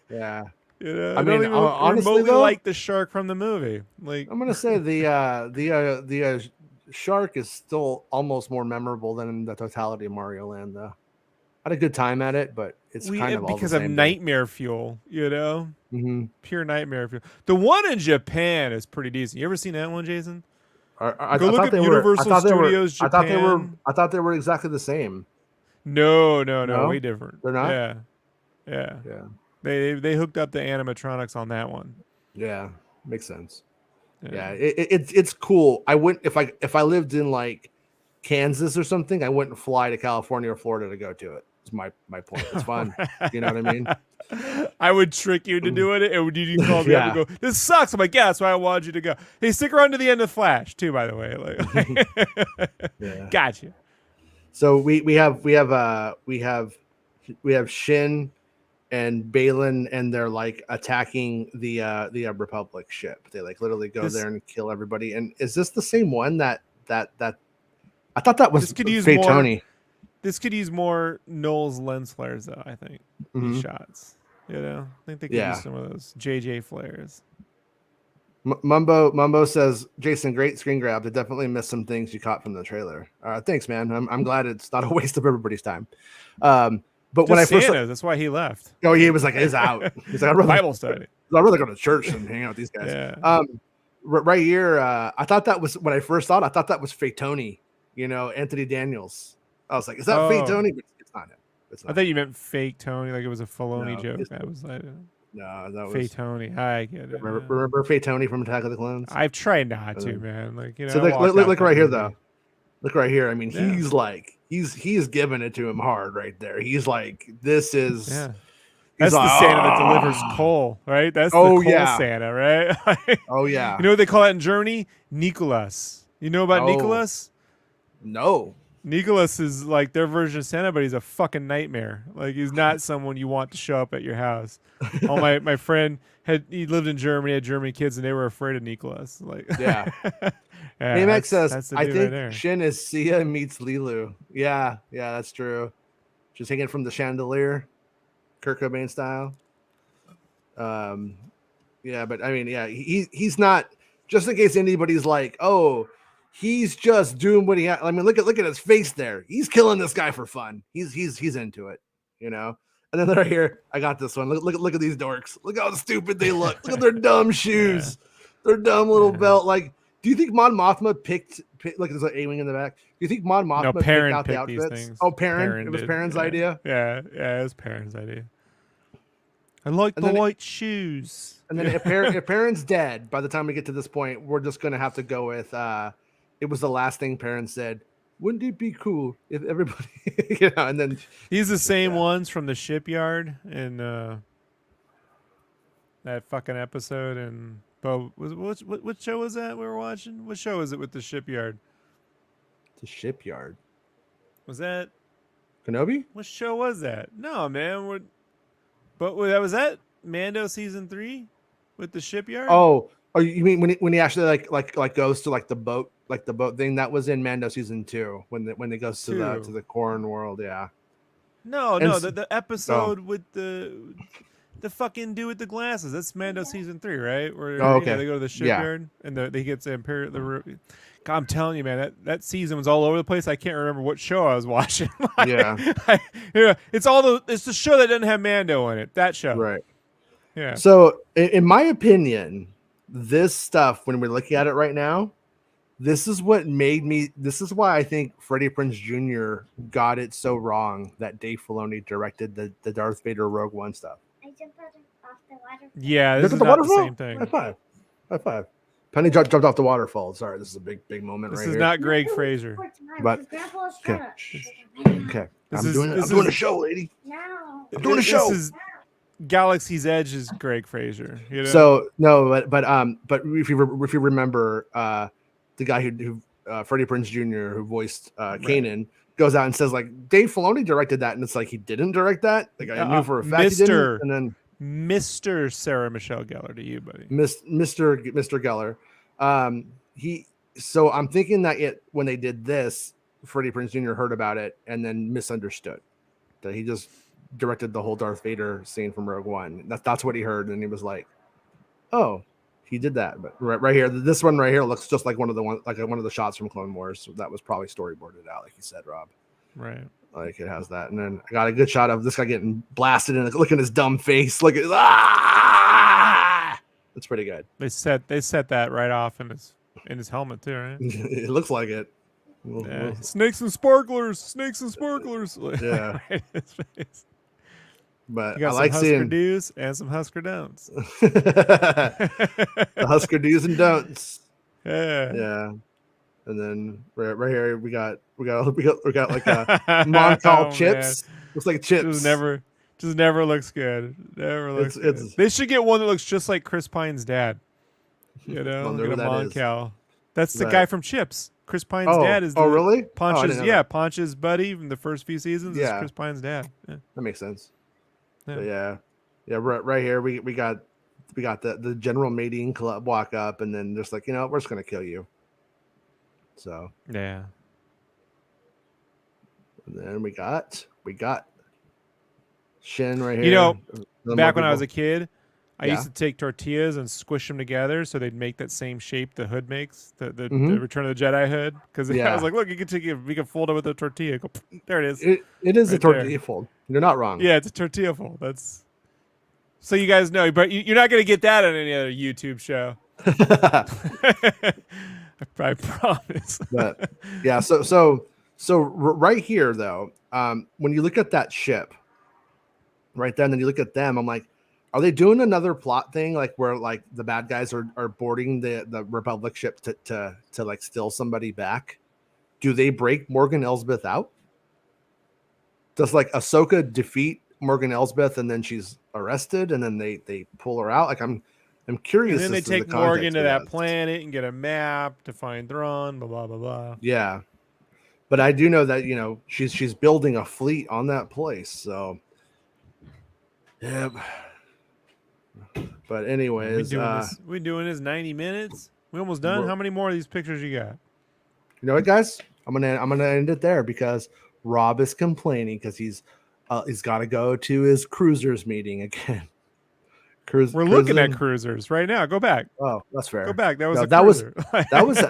S1: Yeah.
S2: You know,
S1: I mean,
S2: don't even
S1: honestly,
S2: remotely
S1: though,
S2: like the shark from the movie. Like,
S1: I'm gonna say the shark is still almost more memorable than the totality of Mario Land, though. I had a good time at it, but it's kind of all
S2: because
S1: the
S2: of
S1: same
S2: nightmare fuel, you know, pure nightmare fuel. The one in Japan is pretty decent. You ever seen that one, Jason? Go look up Universal Studios Japan.
S1: I thought they were exactly the same.
S2: No, way different.
S1: They're not.
S2: Yeah. They hooked up the animatronics on that one.
S1: Yeah, makes sense. Yeah, it's cool. I wouldn't if I lived in like Kansas or something, I wouldn't fly to California or Florida to go to it. It's my point. It's fun. You know what I mean?
S2: I would trick you into doing it. And you call me up and go, "This sucks." I'm like, "Yeah, that's why I wanted you to go." Hey, stick around to the end of Flash too, by the way. Like, gotcha.
S1: So we have Shin and Balin, and they're like attacking the Republic ship. They like literally go there and kill everybody. And is this the same one that I thought that was Fatoni?
S2: This could use more Knowles lens flares, though. I think these shots. You know, I think they could use some of those JJ flares.
S1: Mumbo says, Jason, great screen grab. I definitely missed some things you caught from the trailer. Thanks, man. I'm glad it's not a waste of everybody's time. But when I first
S2: that's why he left.
S1: Oh, he was like, "It's out." He's like, "I'd rather
S2: Bible study.
S1: I'd rather go to church than hang out with these guys."
S2: Yeah.
S1: Right here, I thought that was when I first thought. I thought that was Fatoni. You know, Anthony Daniels. I was like, "Is that Fatoni?" But it's not him.
S2: I thought you meant fake Tony, like it was a Filoni joke. That was like,
S1: no, that was
S2: Fatoni. I get it.
S1: Remember Fatoni from Attack of the Clones?
S2: I've tried not to, man. Like, you know.
S1: So look right here, though. Look right here. I mean, he's like he's giving it to him hard right there. He's like, this is
S2: that's the Santa that delivers coal, right? That's the coal Santa, right?
S1: Oh yeah.
S2: You know what they call that in Germany? Nicholas. You know about Nicholas?
S1: No.
S2: Nicholas is like their version of Santa, but he's a fucking nightmare. Like, he's not someone you want to show up at your house. My friend he lived in Germany, had German kids, and they were afraid of Nicholas. Like,
S1: Max says, I think Shin is Sia meets Lilu. Yeah, that's true. Just hanging from the chandelier, Kurt Cobain style. But I mean, he's not. Just in case anybody's like, oh, he's just doing what he. I mean, look at his face there. He's killing this guy for fun. He's into it, you know. And then right here, I got this one. Look at these dorks. Look how stupid they look. Look at their dumb shoes. Their dumb little belt. Like, do you think Mon Mothma picked like there's an A-wing in the back? Do you think Mon Mothma picked out the outfits? Oh, Perrin. It was Perrin's idea.
S2: Yeah, it was Perrin's idea. I like the white shoes.
S1: And then if Perrin's dead by the time we get to this point, we're just gonna have to go with it was the last thing Perrin said. Wouldn't it be cool if everybody, you know? And then
S2: he's the same ones from the shipyard in that fucking episode. And what show was that we were watching? What show was it with the shipyard?
S1: The shipyard.
S2: Was that
S1: Kenobi?
S2: What show was that? No, man. Was that Mando season 3 with the shipyard?
S1: Oh, you mean when he actually like goes to like the boat thing? That was in Mando season 2 when they goes to the corn world. Yeah.
S2: No, the episode with the fucking dude with the glasses. That's Mando season 3, right? Where they go to the shipyard and he gets the Imperial. God, I'm telling you, man, that season was all over the place. I can't remember what show I was watching. It's the show that doesn't have Mando in it. That show,
S1: right?
S2: Yeah.
S1: So, in my opinion, this stuff, when we're looking at it right now, this is what made me. This is why I think Freddie Prinze Jr. got it so wrong that Dave Filoni directed the Darth Vader Rogue One stuff.
S4: I jumped off the waterfall.
S2: Yeah, this is not the same thing.
S1: High five. Penny jumped off the waterfall. Sorry, this is a big moment.
S2: This is not Greg Fraser.
S1: But okay. I'm doing a show, lady.
S4: No.
S1: I'm doing a show.
S2: This is Galaxy's Edge is Greg Fraser. You know?
S1: So no, but if you remember, the guy who Freddie Prinze Jr. who voiced Kanan goes out and says like Dave Filoni directed that, and it's like he didn't direct that. Like I knew for a fact he didn't. And then
S2: Mr. Sarah Michelle Gellar to you, buddy.
S1: Mr. Geller. So I'm thinking that when they did this, Freddie Prinze Jr. heard about it and then misunderstood that he just directed the whole Darth Vader scene from Rogue One. That's what he heard, and he was like, "Oh, he did that." But right here, this one right here looks just like one of the shots from Clone Wars. So that was probably storyboarded out, like you said, Rob.
S2: Right.
S1: Like it has that, and then I got a good shot of this guy getting blasted and look at his dumb face. Look at ah! That's pretty good.
S2: They set that right off in his helmet too, right?
S1: It looks like it.
S2: Yeah. Snakes and sparklers.
S1: Yeah.
S2: Right in his face.
S1: But
S2: you got
S1: I like
S2: some Husker
S1: seeing
S2: do's and some Husker don'ts.
S1: The Husker do's and don'ts.
S2: Yeah.
S1: And then right here we got like a Mon called chips.
S2: Man.
S1: Looks like chips.
S2: Just never looks good. Never looks good. They should get one that looks just like Chris Pine's dad. You know, get a Mon Cal. That's the guy from Chips. Chris Pine's dad is
S1: really?
S2: Ponch's buddy from the first few seasons is Chris Pine's dad. Yeah.
S1: That makes sense. Yeah. Right here we got the general mating club walk up, and then just like, you know, we're just gonna kill you. So
S2: yeah.
S1: And then we got Shin right here.
S2: You know, back when I was a kid, I used to take tortillas and squish them together so they'd make that same shape the hood makes, the Return of the Jedi hood. Because I was like, look, we can fold it with a tortilla. Go, there it is.
S1: It is a tortilla fold. You're not wrong.
S2: Yeah, it's a tortilla fold. That's so you guys know, but you're not going to get that on any other YouTube show. I promise.
S1: But yeah, so right here though, when you look at that ship, right then, and you look at them, I'm like, are they doing another plot thing, like where like the bad guys are boarding the Republic ship to like steal somebody back? Do they break Morgan Elsbeth out? Does like Ahsoka defeat Morgan Elsbeth and then she's arrested and then they pull her out? Like I'm curious.
S2: And then they take Morgan to that planet and get a map to find Thrawn. Blah blah blah blah.
S1: Yeah, but I do know that, you know, she's building a fleet on that place. So yeah. But anyways,
S2: we doing this 90 minutes. We almost done. How many more of these pictures you got?
S1: You know what, guys? I'm gonna end it there because Rob is complaining because he's got to go to his cruisers meeting again.
S2: We're looking at cruisers right now. Go back.
S1: Oh, that's fair.
S2: Go back. That
S1: was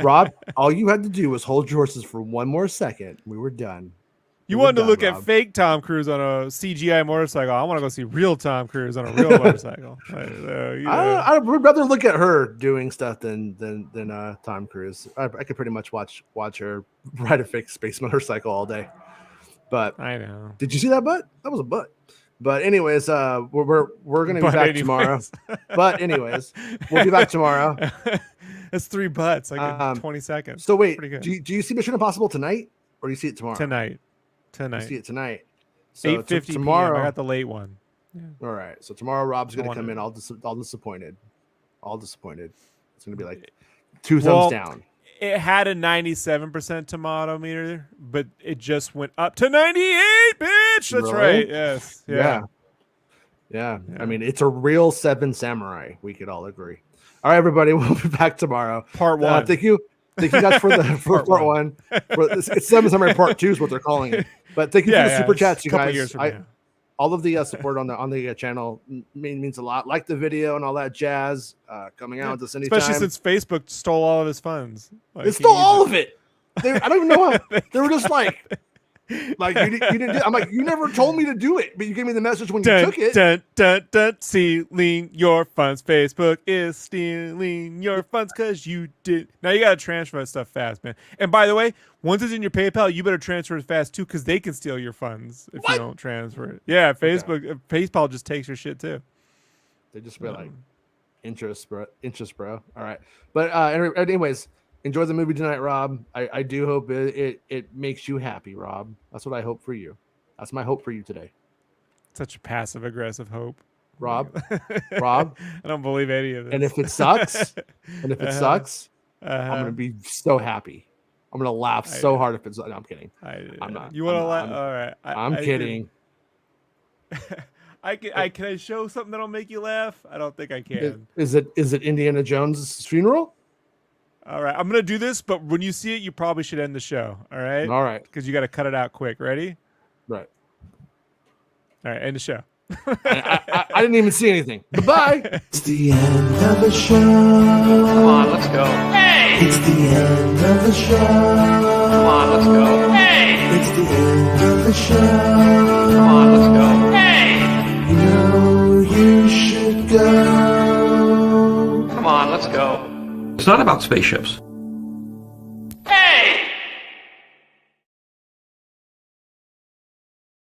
S1: Rob. All you had to do was hold your horses for one more second. We were done.
S2: You wanted to look at fake Tom Cruise on a CGI motorcycle. I want to go see real Tom Cruise on a real motorcycle.
S1: I would rather look at her doing stuff than Tom Cruise. I could pretty much watch her ride a fake space motorcycle all day. But
S2: I know.
S1: Did you see that butt? That was a butt. But anyways, we're gonna be back tomorrow. But anyways, we'll be back tomorrow.
S2: That's 3 butts, like in 20 seconds.
S1: So wait, do you see Mission Impossible tonight, or do you see it tomorrow?
S2: Tonight.
S1: You see it tonight. So
S2: 8:50
S1: tomorrow.
S2: PM. I got the late one. Yeah.
S1: All right. So tomorrow, Rob's gonna come in all disappointed. It's gonna be like 2 thumbs down.
S2: It had a 97% tomato meter, but it just went up to 98, bitch. That's
S1: really?
S2: Right. Yes.
S1: Yeah. I mean, it's a real 7 samurai. We could all agree. All right, everybody. We'll be back tomorrow.
S2: Part 1.
S1: Thank you guys for part one. It's 7 samurai part 2 is what they're calling it. But thank you for the super chats, you guys. All of the support on the channel means a lot. Like the video and all that jazz. Coming out with us anytime.
S2: Especially since Facebook stole all of his funds.
S1: Like, they stole all of it. I don't even know how. They were just like you didn't do. I'm like, you never told me to do it, but you gave me the message when you took it.
S2: Stealing your funds. Facebook is stealing your funds because you did. Now you gotta transfer that stuff fast, man. And by the way, once it's in your PayPal, you better transfer it fast too, because they can steal your funds if you don't transfer it. Yeah, Facebook, PayPal just takes your shit too.
S1: They just be like, interest, bro. All right, but anyways. Enjoy the movie tonight, Rob. I do hope it makes you happy, Rob. That's what I hope for you. That's my hope for you today.
S2: Such a passive aggressive hope,
S1: Rob.
S2: I don't believe any of this.
S1: And if it sucks, I'm gonna be so happy. I'm gonna laugh so hard if it's. No, I'm kidding. I'm not.
S2: You want to laugh? All right.
S1: I'm kidding.
S2: Can I show something that'll make you laugh? I don't think I can.
S1: Is it Indiana Jones' funeral?
S2: All right, I'm gonna do this, but when you see it, you probably should end the show. All right.
S1: All right.
S2: Because you got to cut it out quick. Ready?
S1: Right.
S2: All right. End the show.
S1: I didn't even see anything. Bye-bye.
S5: It's the end of the show.
S6: Come on, let's go. Hey!
S5: It's the end of the show.
S6: Come on, let's go. Hey!
S5: It's the end of the show.
S6: Come on, let's go. Hey!
S5: You know you should go.
S6: Come on, let's go.
S7: It's not about spaceships.
S6: Hey!